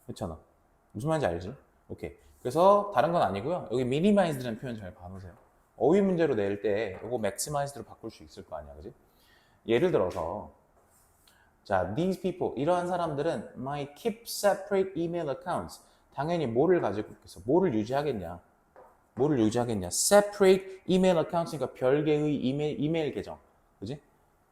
그렇잖아. 무슨 말인지 알지? 오케이. 그래서 다른 건 아니고요. 여기 minimize라는 표현 잘 봐놓으세요. 어휘 문제로 낼 때 이거 maximized로 바꿀 수 있을 거 아니야, 그지? 예를 들어서 자, these people 이러한 사람들은 might keep separate email accounts. 당연히 뭐를 가지고 있겠어? 뭐를 유지하겠냐? 뭐를 유지하겠냐? separate email accounts니까 별개의 이메일 계정, 그지?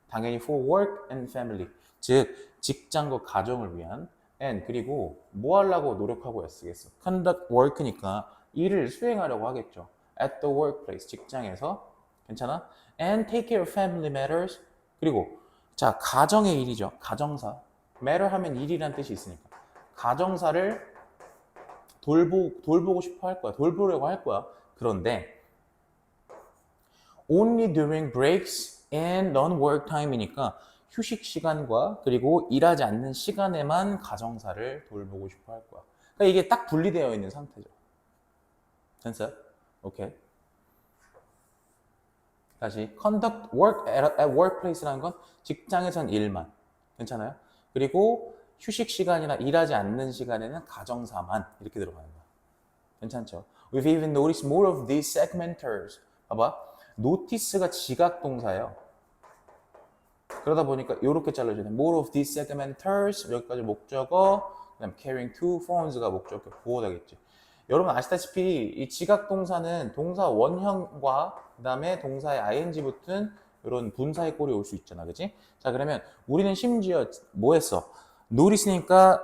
당연히 for work and family, 즉 직장과 가정을 위한 and 그리고 뭐 하려고 노력하고 쓰겠어? conduct work니까 일을 수행하려고 하겠죠. at the workplace, 직장에서. 괜찮아? and take care of family matters. 그리고 자, 가정의 일이죠. 가정사. matter 하면 일이란 뜻이 있으니까 가정사를 돌보고 싶어 할 거야. 돌보려고 할 거야. 그런데 only during breaks and non-work time이니까 휴식 시간과 그리고 일하지 않는 시간에만 가정사를 돌보고 싶어 할 거야. 그러니까 이게 딱 분리되어 있는 상태죠. 됐어요? 오케이. 다시 conduct work at workplace라는 건 직장에선 일만. 괜찮아요? 그리고 휴식 시간이나 일하지 않는 시간에는 가정사만 이렇게 들어가는 거야. 괜찮죠? We've even noticed more of these segmenters. 봐봐. notice가 지각 동사예요. 그러다 보니까 이렇게 잘라줘야 돼. More of these segmenters. 여기까지 목적어. 그다음 carrying two phones가 목적어 보호되겠지. 여러분 아시다시피 이 지각 동사는 동사 원형과 그다음에 동사의 ing 붙은 이런 분사의 꼴이 올 수 있잖아, 그지? 자, 그러면 우리는 심지어 뭐 했어? notice니까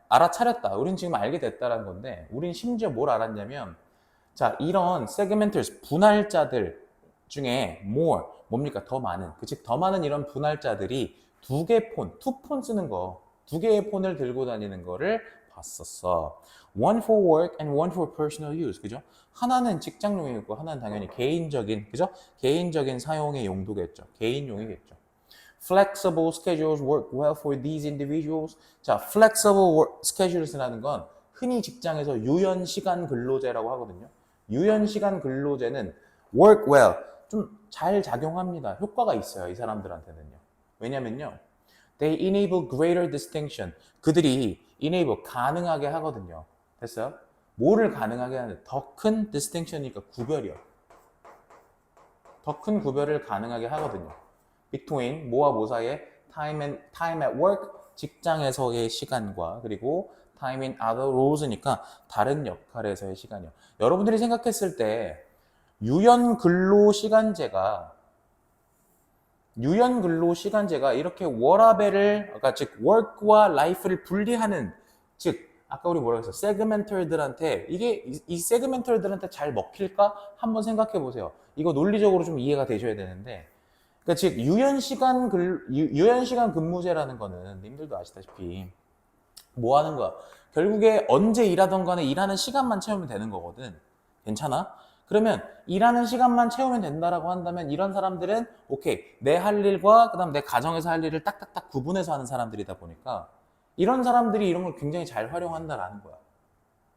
알아차렸다. 우린 지금 알게 됐다라는 건데, 우린 심지어 뭘 알았냐면, 자, 이런 segmenters, 분할자들 중에 more, 뭡니까? 더 많은. 즉, 더 많은 이런 분할자들이 두 개 폰, 투 폰 쓰는 거, 두 개의 폰을 들고 다니는 거를 봤었어. One for work and one for personal use. 그죠? 하나는 직장용이고, 하나는 당연히 개인적인, 그죠? 개인적인 사용의 용도겠죠. 개인용이겠죠. Flexible schedules work well for these individuals. 자, flexible schedules라는 건 흔히 직장에서 유연시간 근로제라고 하거든요. 유연시간 근로제는 work well, 좀 잘 작용합니다. 효과가 있어요, 이 사람들한테는요. 왜냐면요, they enable greater distinction. 그들이 enable, 가능하게 하거든요. 됐어요? 뭐를 가능하게 하는데 더 큰 distinction이니까 구별이요. 더 큰 구별을 가능하게 하거든요. between 뭐와 뭐 사이에 time at work, 직장에서의 시간과 그리고 time in other roles니까 다른 역할에서의 시간이요. 여러분들이 생각했을 때 유연 근로 시간제가 이렇게 워라밸을, 그러니까 즉 work와 life를 분리하는, 즉 아까 우리 뭐라고 했어? 세그멘털들한테 이게 이 세그멘털들한테 잘 먹힐까? 한번 생각해 보세요. 이거 논리적으로 좀 이해가 되셔야 되는데, 그러니까 즉 유연시간 근무제라는 거는 님들도 아시다시피 뭐 하는 거야? 결국에 언제 일하던 간에 일하는 시간만 채우면 되는 거거든. 괜찮아? 그러면 일하는 시간만 채우면 된다라고 한다면 이런 사람들은 오케이, 내 할 일과 그다음 내 가정에서 할 일을 딱딱딱 구분해서 하는 사람들이다 보니까 이런 사람들이 이런 걸 굉장히 잘 활용한다라는 거야.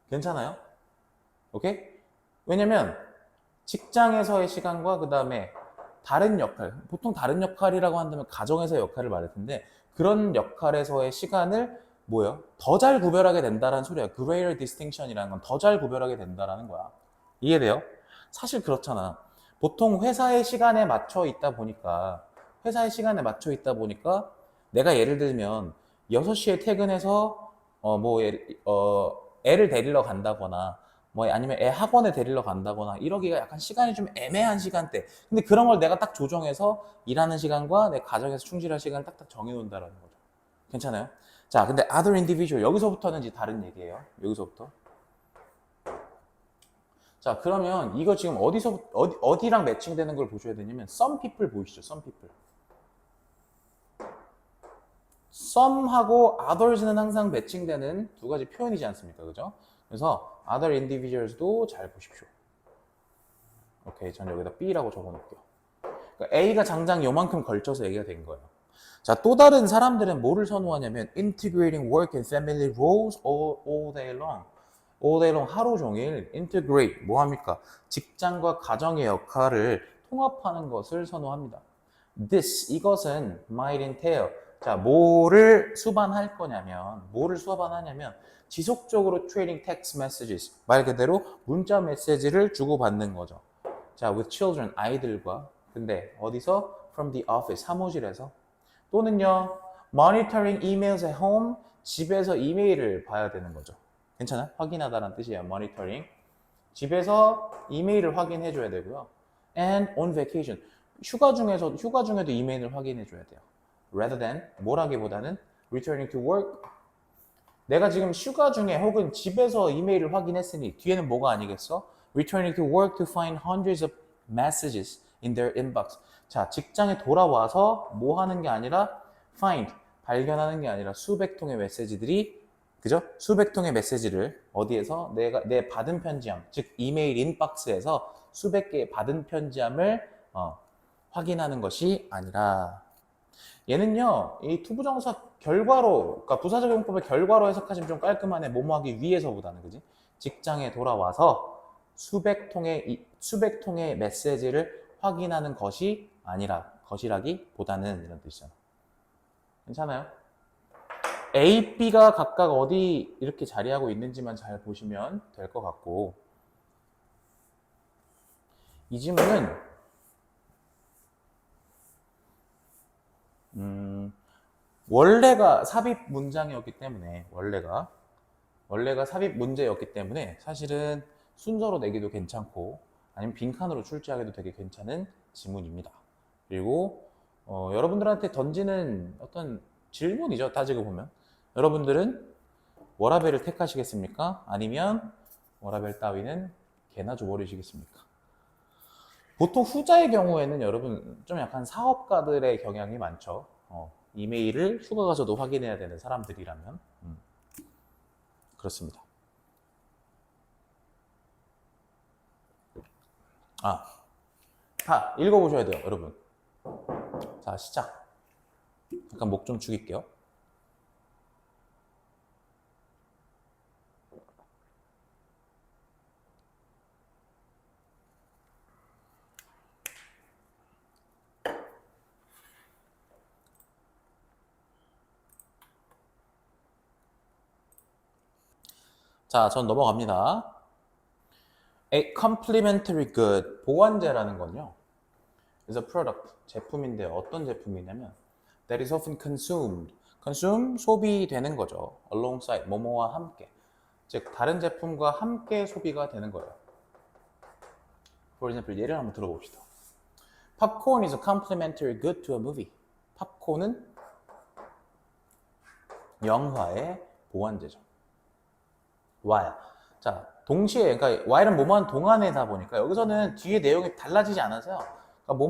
괜찮아요? 오케이? 왜냐면 직장에서의 시간과 그다음에 다른 역할, 보통 다른 역할이라고 한다면 가정에서의 역할을 말할 텐데 그런 역할에서의 시간을 뭐예요? 더 잘 구별하게 된다라는 소리야. greater distinction이라는 건 더 잘 구별하게 된다라는 거야. 이해돼요? 사실 그렇잖아. 보통 회사의 시간에 맞춰 있다 보니까 내가 예를 들면 6시에 퇴근해서 애를 데리러 간다거나 뭐 아니면 애 학원에 데리러 간다거나 이러기가 약간 시간이 좀 애매한 시간대. 근데 그런 걸 내가 딱 조정해서 일하는 시간과 내 가정에서 충실할 시간을 딱딱 정해놓는다라는 거죠. 괜찮아요? 자, 근데 other individual, 여기서부터는 이제 다른 얘기예요. 여기서부터. 자, 그러면 이거 지금 어디랑 매칭되는 걸 보셔야 되냐면 some people 보이시죠? some people. some하고 others는 항상 매칭되는 두 가지 표현이지 않습니까? 그죠? 그래서 other individuals도 잘 보십시오. 오케이, 전 여기다 B라고 적어놓을게요. 그러니까 A가 장장 요만큼 걸쳐서 얘기가 된 거예요. 자, 또 다른 사람들은 뭐를 선호하냐면 integrating work and family roles all day long. all day long, 하루 종일 integrate, 뭐 합니까? 직장과 가정의 역할을 통합하는 것을 선호합니다. This, 이것은 might entail, 자, 뭐를 수반할 거냐면, 뭐를 수반하냐면, 지속적으로 trading text messages, 말 그대로 문자 메시지를 주고받는 거죠. 자, with children, 아이들과. 근데 어디서? From the office, 사무실에서. 또는요, monitoring emails at home, 집에서 이메일을 봐야 되는 거죠. 괜찮아? 확인하다라는 뜻이에요, monitoring. 집에서 이메일을 확인해 줘야 되고요. And on vacation, 휴가 중에도 이메일을 확인해 줘야 돼요. Rather than, 뭐라기보다는 returning to work. 내가 지금 휴가 중에 혹은 집에서 이메일을 확인했으니 뒤에는 뭐가 아니겠어? Returning to work to find hundreds of messages in their inbox. 자, 직장에 돌아와서 뭐 하는 게 아니라 find, 발견하는 게 아니라 수백 통의 메시지들이, 그죠? 수백 통의 메시지를 어디에서 내 받은 편지함, 즉 이메일 인박스에서 수백 개의 받은 편지함을 확인하는 것이 아니라, 얘는요, 이 투부정사 결과로, 그러니까 부사적용법의 결과로 해석하시면 좀 깔끔하네. 뭐뭐하기 위해서보다는, 그지? 직장에 돌아와서 수백 통의 메시지를 확인하는 것이 아니라, 것이라기보다는 이런 뜻이잖아. 괜찮아요? A, B가 각각 어디 이렇게 자리하고 있는지만 잘 보시면 될 것 같고, 이 지문은 원래가 삽입 문장이었기 때문에, 원래가 삽입 문제였기 때문에 사실은 순서로 내기도 괜찮고 아니면 빈칸으로 출제하기도 되게 괜찮은 지문입니다. 그리고 여러분들한테 던지는 어떤 질문이죠. 따지고 보면 여러분들은 워라밸을 택하시겠습니까? 아니면 워라밸 따위는 개나 줘버리시겠습니까? 보통 후자의 경우에는 여러분 좀 약간 사업가들의 경향이 많죠. 이메일을 휴가 가서도 확인해야 되는 사람들이라면 그렇습니다. 다 읽어보셔야 돼요, 여러분. 자, 시작. 잠깐 목 좀 죽일게요. 자, 전 넘어갑니다. A complementary good, 보완제라는 건요, is a product, 제품인데 어떤 제품이냐면 that is often consumed, 소비되는 거죠. alongside, 뭐뭐와 함께. 즉, 다른 제품과 함께 소비가 되는 거예요. For example, 예를 한번 들어봅시다. Popcorn is a complementary good to a movie. 팝콘은 영화의 보완제죠. while. 자, 동시에, 그러니까 while은 뭐뭐한 동안에다 보니까 여기서는 뒤에 내용이 달라지지 않아서요. 그러니까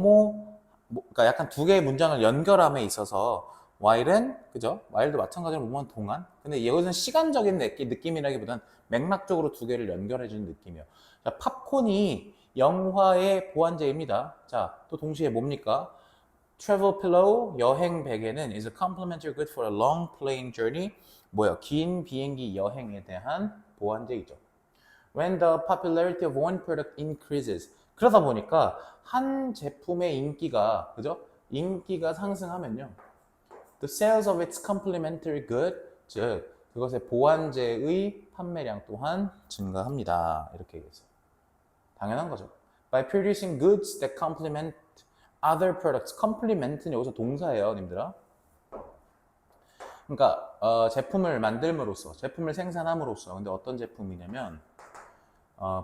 그러니까 약간 두 개의 문장을 연결함에 있어서 while은, 그죠? while도 마찬가지로 뭐뭐한 동안. 근데 여기서는 시간적인 느낌이라기보단 맥락적으로 두 개를 연결해주는 느낌이에요. 자, 팝콘이 영화의 보완제입니다. 자, 또 동시에 뭡니까? Travel pillow, 여행 베개는 is a complimentary good for a long plane journey. 뭐야? 긴 비행기 여행에 대한 보완제이죠. When the popularity of one product increases. 그러다 보니까 한 제품의 인기가, 그죠? 인기가 상승하면요, the sales of its complementary good, 즉 그것의 보완제의 판매량 또한 증가합니다. 이렇게 얘기했어요. 당연한 거죠. By producing goods that complement other products. complement는 여기서 동사예요, 님들아. 그러니까 제품을 만들므로써, 제품을 생산함으로써. 근데 어떤 제품이냐면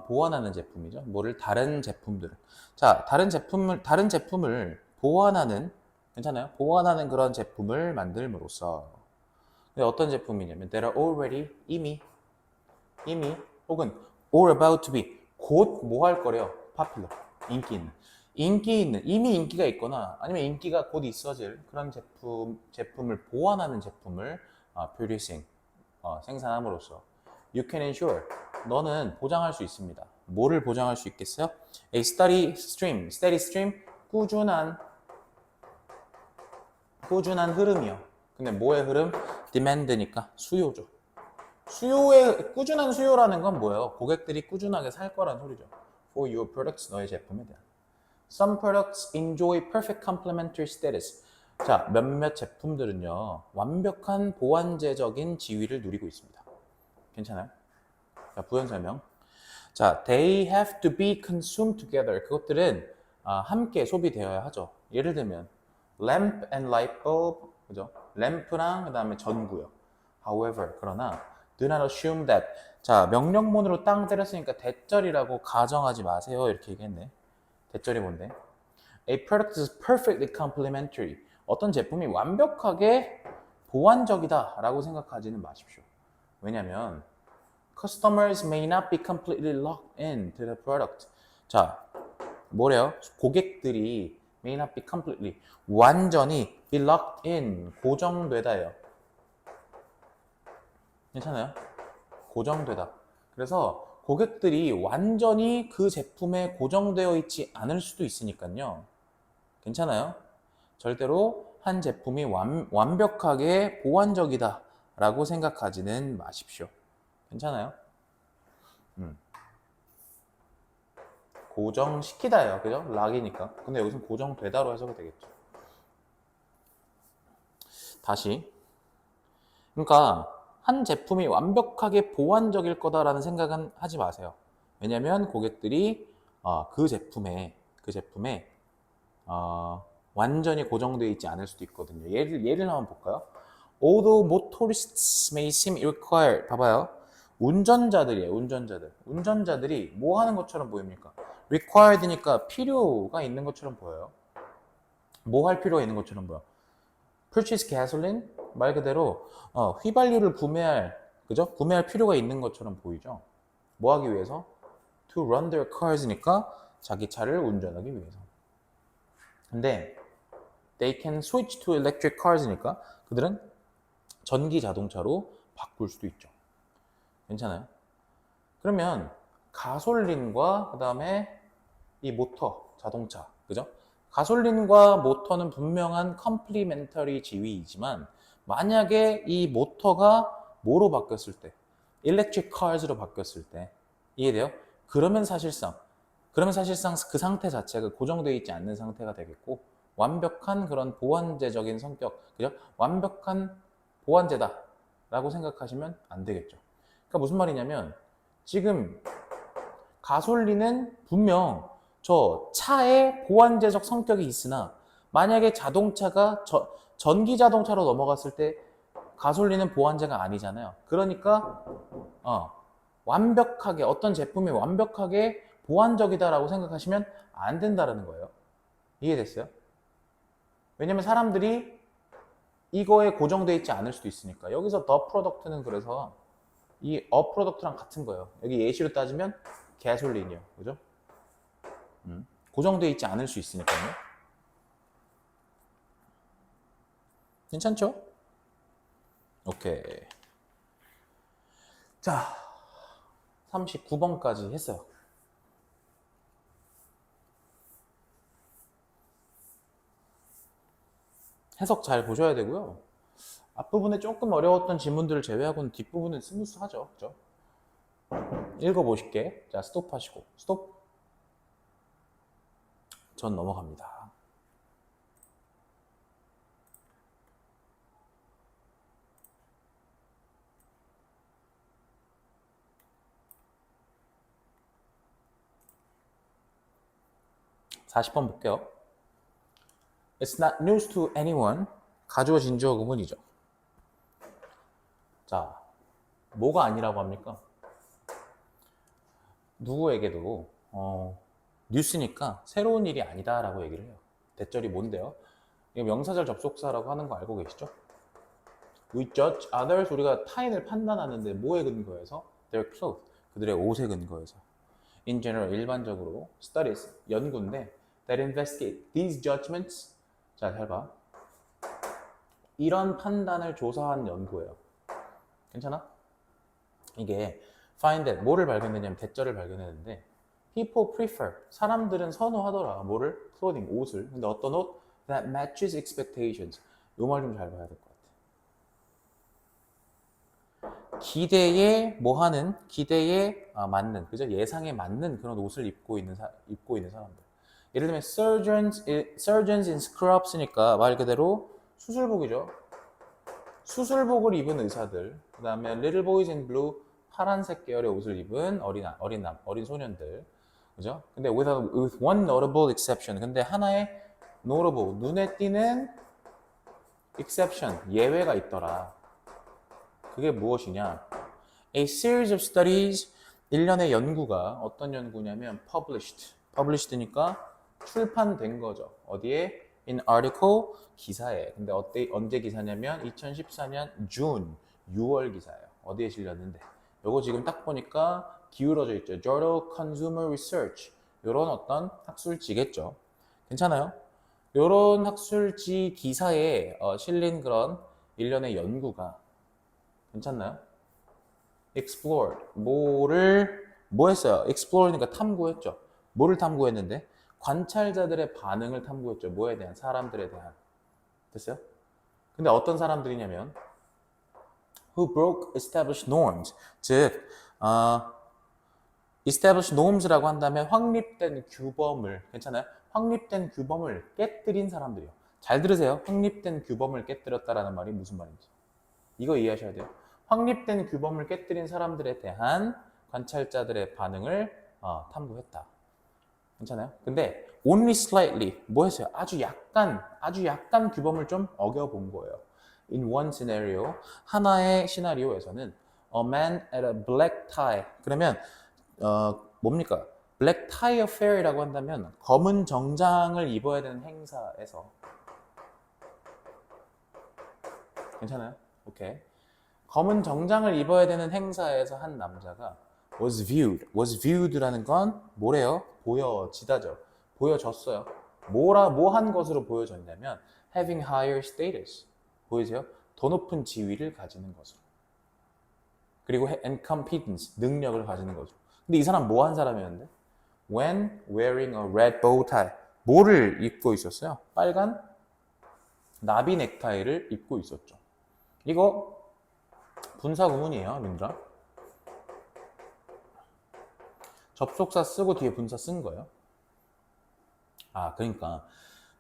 보완하는 제품이죠. 뭐를? 다른 제품들을. 자, 다른 제품을 보완하는, 괜찮아요? 보완하는 그런 제품을 만들므로써. 근데 어떤 제품이냐면 that are already, 이미 혹은 or about to be, 곧 뭐 할 거래요? popular, 인기 있는, 이미 인기가 있거나 아니면 인기가 곧 있어질 그런 제품을 보완하는 제품을 producing, 생산함으로써. You can ensure, 너는 보장할 수 있습니다. 뭐를 보장할 수 있겠어요? A steady stream, 꾸준한 흐름이요. 근데 뭐의 흐름? demand니까 수요죠. 꾸준한 수요라는 건 뭐예요? 고객들이 꾸준하게 살 거란 소리죠. For your products, 너의 제품에 대한. Some products enjoy perfect complementary status. 자, 몇몇 제품들은요, 완벽한 보완제적인 지위를 누리고 있습니다. 괜찮아요? 자, 부연 설명. 자, they have to be consumed together. 그것들은 함께 소비되어야 하죠. 예를 들면 lamp and light bulb, 그죠? 램프랑 그다음에 전구요. However, 그러나 do not assume that. 자, 명령문으로 땅 때렸으니까 대절이라고 가정하지 마세요. 이렇게 얘기했네. 대절이 뭔데? A product is perfectly complementary. 어떤 제품이 완벽하게 보완적이다라고 생각하지는 마십시오. 왜냐하면 Customers may not be completely locked in to the product. 자, 뭐래요? 고객들이 may not be completely 완전히 be locked in 고정되다예요. 괜찮아요? 고정되다. 그래서 고객들이 완전히 그 제품에 고정되어 있지 않을 수도 있으니까요. 괜찮아요? 절대로 한 제품이 완벽하게 보완적이다 라고 생각하지는 마십시오. 괜찮아요? 고정시키다예요. 그죠? 락이니까. 근데 여기서는 고정되다로 해석이 되겠죠. 다시. 그러니까 한 제품이 완벽하게 보완적일 거다라는 생각은 하지 마세요. 왜냐면 고객들이 그 제품에 완전히 고정되어 있지 않을 수도 있거든요. 예를 한번 볼까요? Although motorists may seem required. 봐봐요. 운전자들이에요. 운전자들이 뭐 하는 것처럼 보입니까? required니까 필요가 있는 것처럼 보여요. 뭐 할 필요가 있는 것처럼 보여. purchase gasoline 말 그대로 휘발유를 구매할 필요가 있는 것처럼 보이죠. 뭐 하기 위해서? to run their cars니까 자기 차를 운전하기 위해서. 근데 they can switch to electric cars니까 그들은 전기 자동차로 바꿀 수도 있죠. 괜찮아요? 그러면 가솔린과 그 다음에 이 모터, 자동차, 그죠? 가솔린과 모터는 분명한 컴플리멘터리 지위이지만 만약에 이 모터가 뭐로 바뀌었을 때, electric cars로 바뀌었을 때 이해돼요? 그러면 사실상 그 상태 자체가 고정되어 있지 않는 상태가 되겠고 완벽한 그런 보완제적인 성격, 그죠? 완벽한 보완제다라고 생각하시면 안 되겠죠. 그러니까 무슨 말이냐면 지금 가솔린은 분명 저 차의 보완제적 성격이 있으나 만약에 자동차가 전기 자동차로 넘어갔을 때 가솔린은 보완제가 아니잖아요. 그러니까 완벽하게 어떤 제품이 완벽하게 보완적이다라고 생각하시면 안 된다는 거예요. 이해됐어요? 왜냐면 사람들이 이거에 고정되어 있지 않을 수도 있으니까. 여기서 the product는 그래서 이 a product랑 같은 거예요. 여기 예시로 따지면 가솔린이요. 그죠? 고정되어 있지 않을 수 있으니까요. 괜찮죠? 오케이. 자, 39번까지 했어요. 해석 잘 보셔야 되고요. 앞부분에 조금 어려웠던 지문들을 제외하고는 뒷부분은 스무스하죠. 그죠? 읽어보실게. 자, 스톱 하시고. 스톱. 전 넘어갑니다. (40번) 볼게요. It's not news to anyone. 가주어 진주어 구문이죠. 자, 뭐가 아니라고 합니까? 누구에게도 뉴스니까 새로운 일이 아니다라고 얘기를 해요. 대절이 뭔데요? 이거 명사절 접속사라고 하는 거 알고 계시죠? We judge others. 우리가 타인을 판단하는데 뭐에 근거해서? Their clothes. 그들의 옷에 근거해서. In general, 일반적으로 studies, 연구인데 that investigate these judgments. 자, 잘 봐. 이런 판단을 조사한 연구예요. 괜찮아? 이게 find that 뭐를 발견했냐면 대절을 발견했는데 people prefer 사람들은 선호하더라 뭐를? clothing 옷을. 근데 어떤 옷? that matches expectations. 요 말 좀 잘 봐야 될 것 같아. 기대에 맞는 그죠? 예상에 맞는 그런 옷을 입고 있는 사람들. 예를 들면 surgeons in scrubs니까 말 그대로 수술복이죠. 수술복을 입은 의사들, 그 다음에 Little Boys in Blue 파란색 계열의 옷을 입은 어린 소년들, 그죠? 근데 with one notable exception. 근데 하나의 notable, 눈에 띄는 exception, 예외가 있더라. 그게 무엇이냐? A series of studies, 일련의 연구가 어떤 연구냐면 published니까 출판된 거죠. 어디에? In article, 기사에. 근데 언제 기사냐면 2014년 June, 6월 기사예요. 어디에 실렸는데. 요거 지금 딱 보니까 기울어져 있죠. Journal Consumer Research. 요런 어떤 학술지겠죠. 괜찮아요? 요런 학술지 기사에 실린 그런 일련의 연구가 괜찮나요? Explored. 뭐 했어요? Explore니까 탐구했죠. 뭐를 탐구했는데? 관찰자들의 반응을 탐구했죠. 뭐에 대한? 사람들에 대한. 됐어요? 근데 어떤 사람들이냐면 who broke established norms. 즉, established norms라고 한다면 확립된 규범을, 괜찮아요? 확립된 규범을 깨뜨린 사람들이요. 잘 들으세요. 확립된 규범을 깨뜨렸다라는 말이 무슨 말인지. 이거 이해하셔야 돼요. 확립된 규범을 깨뜨린 사람들에 대한 관찰자들의 반응을 탐구했다. 괜찮아요? 근데 only slightly 뭐 했어요? 아주 약간 규범을 좀 어겨본 거예요. In one scenario, 하나의 시나리오에서는 a man at a black tie. 그러면 뭡니까? black tie affair이라고 한다면 검은 정장을 입어야 되는 행사에서 괜찮아요? 오케이. 검은 정장을 입어야 되는 행사에서 한 남자가 was viewed라는 건 뭐래요? 보여지다죠. 보여졌어요. 뭐 한 것으로 보여졌냐면 having higher status. 보이세요? 더 높은 지위를 가지는 것으로. 그리고 and competence, 능력을 가지는 거죠. 근데 이 사람 뭐 한 사람이었는데? When wearing a red bow tie. 뭐를 입고 있었어요? 빨간 나비 넥타이를 입고 있었죠. 이거 분사 구문이에요, 민들아. 접속사 쓰고 뒤에 분사 쓴 거예요. 그러니까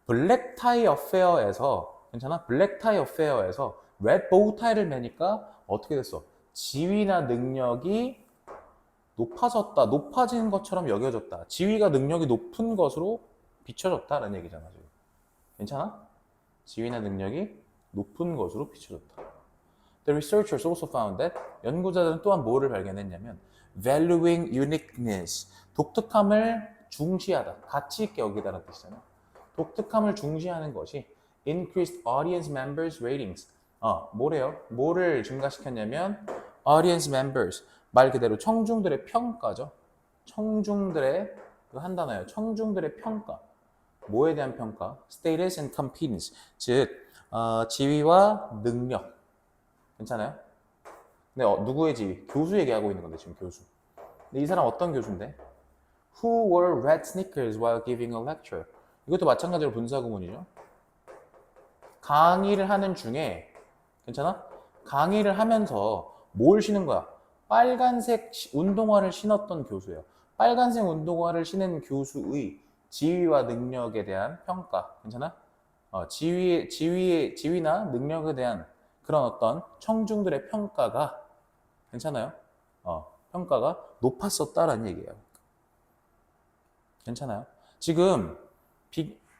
블랙 타이 어페어에서 괜찮아? 블랙 타이 어페어에서 레드 보우 타이를 매니까 어떻게 됐어? 지위나 능력이 높아진 것처럼 여겨졌다. 지위가 능력이 높은 것으로 비춰졌다라는 얘기잖아, 지금. 괜찮아? 지위나 능력이 높은 것으로 비춰졌다. The researchers also found that 연구자들은 또한 뭐를 발견했냐면 valuing uniqueness, 독특함을 중시하다, 가치 있게 여기다라는 뜻이잖아요. 독특함을 중시하는 것이 increased audience members ratings. 뭐래요? 뭐를 증가시켰냐면 audience members, 말 그대로 청중들의 평가죠. 청중들의 한 단어예요. 청중들의 평가. 뭐에 대한 평가? status and competence. 즉 지위와 능력. 괜찮아요? 근데 누구의 지위? 교수 얘기하고 있는 건데 지금 교수. 근데 이 사람 어떤 교수인데? Who wore red sneakers while giving a lecture? 이것도 마찬가지로 분사구문이죠. 강의를 하는 중에 괜찮아? 강의를 하면서 뭘 신은 거야? 빨간색 운동화를 신었던 교수예요. 빨간색 운동화를 신은 교수의 지위와 능력에 대한 평가. 괜찮아? 지위나 능력에 대한 그런 어떤 청중들의 평가가 괜찮아요? 평가가 높았었다라는 얘기예요. 괜찮아요? 지금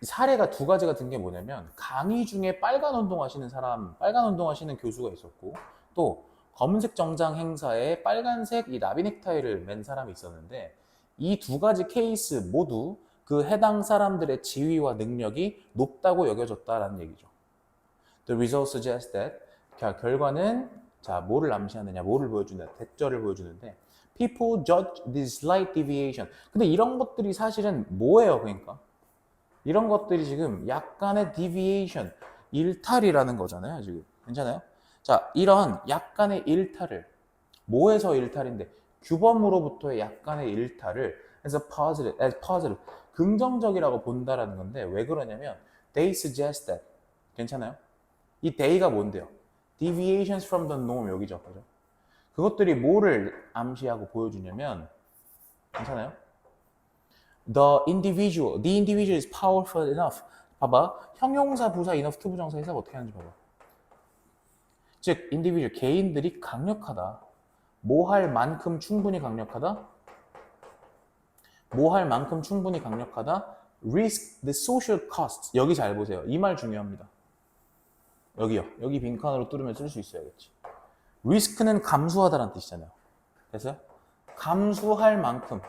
사례가 두 가지가 든 게 뭐냐면 강의 중에 빨간 운동화 신는 교수가 있었고 또 검은색 정장 행사에 빨간색 이 나비 넥타이를 맨 사람이 있었는데 이 두 가지 케이스 모두 그 해당 사람들의 지위와 능력이 높다고 여겨졌다라는 얘기죠. The result suggests that 결과는 뭐를 암시하느냐, 뭐를 보여주느냐, 대절을 보여주는데 people judge this slight deviation. 근데 이런 것들이 사실은 뭐예요, 그러니까? 이런 것들이 지금 약간의 deviation, 일탈이라는 거잖아요, 지금. 괜찮아요? 자, 이런 약간의 일탈을, 뭐에서 일탈인데? 규범으로부터의 약간의 일탈을 as positive, 긍정적이라고 본다라는 건데, 왜 그러냐면, they suggest that. 괜찮아요? 이 they가 뭔데요? deviations from the norm, 여기죠. 그죠? 그것들이 뭐를 암시하고 보여주냐면, 괜찮아요? The individual is powerful enough. 봐봐. 형용사, 부사, enough, to 부정사 해석 어떻게 하는지 봐봐. 즉, individual, 개인들이 강력하다. 뭐 할 만큼 충분히 강력하다? 뭐 할 만큼 충분히 강력하다? risk the social costs. 여기 잘 보세요. 이 말 중요합니다. 여기요. 여기 빈칸으로 뚫으면 쓸 수 있어야겠지. 리스크는 감수하다라는 뜻이잖아요. 됐어요? 감수할 만큼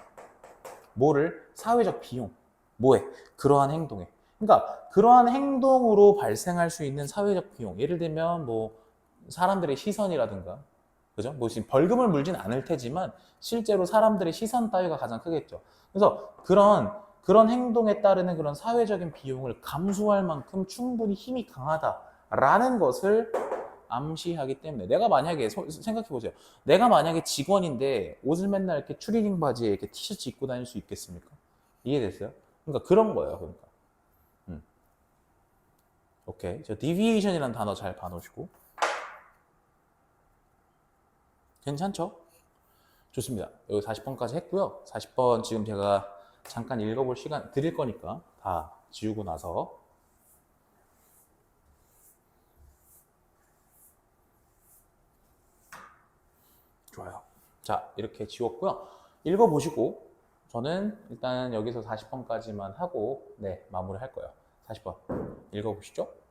뭐를? 사회적 비용. 뭐에? 그러한 행동에. 그러니까 그러한 행동으로 발생할 수 있는 사회적 비용. 예를 들면 뭐 사람들의 시선이라든가, 그죠? 뭐 지금 벌금을 물진 않을 테지만 실제로 사람들의 시선 따위가 가장 크겠죠. 그래서 그런 행동에 따르는 그런 사회적인 비용을 감수할 만큼 충분히 힘이 강하다라는 것을 암시하기 때문에, 내가 만약에 생각해 보세요. 내가 만약에 직원인데 옷을 맨날 이렇게 추리닝 바지에 이렇게 티셔츠 입고 다닐 수 있겠습니까? 이해됐어요? 그러니까 그런 거예요. 그러니까. 오케이. 저 deviation이라는 단어 잘 봐놓으시고. 괜찮죠? 좋습니다. 여기 40번까지 했고요. 40번 지금 제가 잠깐 읽어볼 시간 드릴 거니까 다 지우고 나서. 좋아요. 자, 이렇게 지웠고요. 읽어보시고 저는 일단 여기서 40번까지만 하고 네, 마무리할 거예요. 40번 읽어보시죠.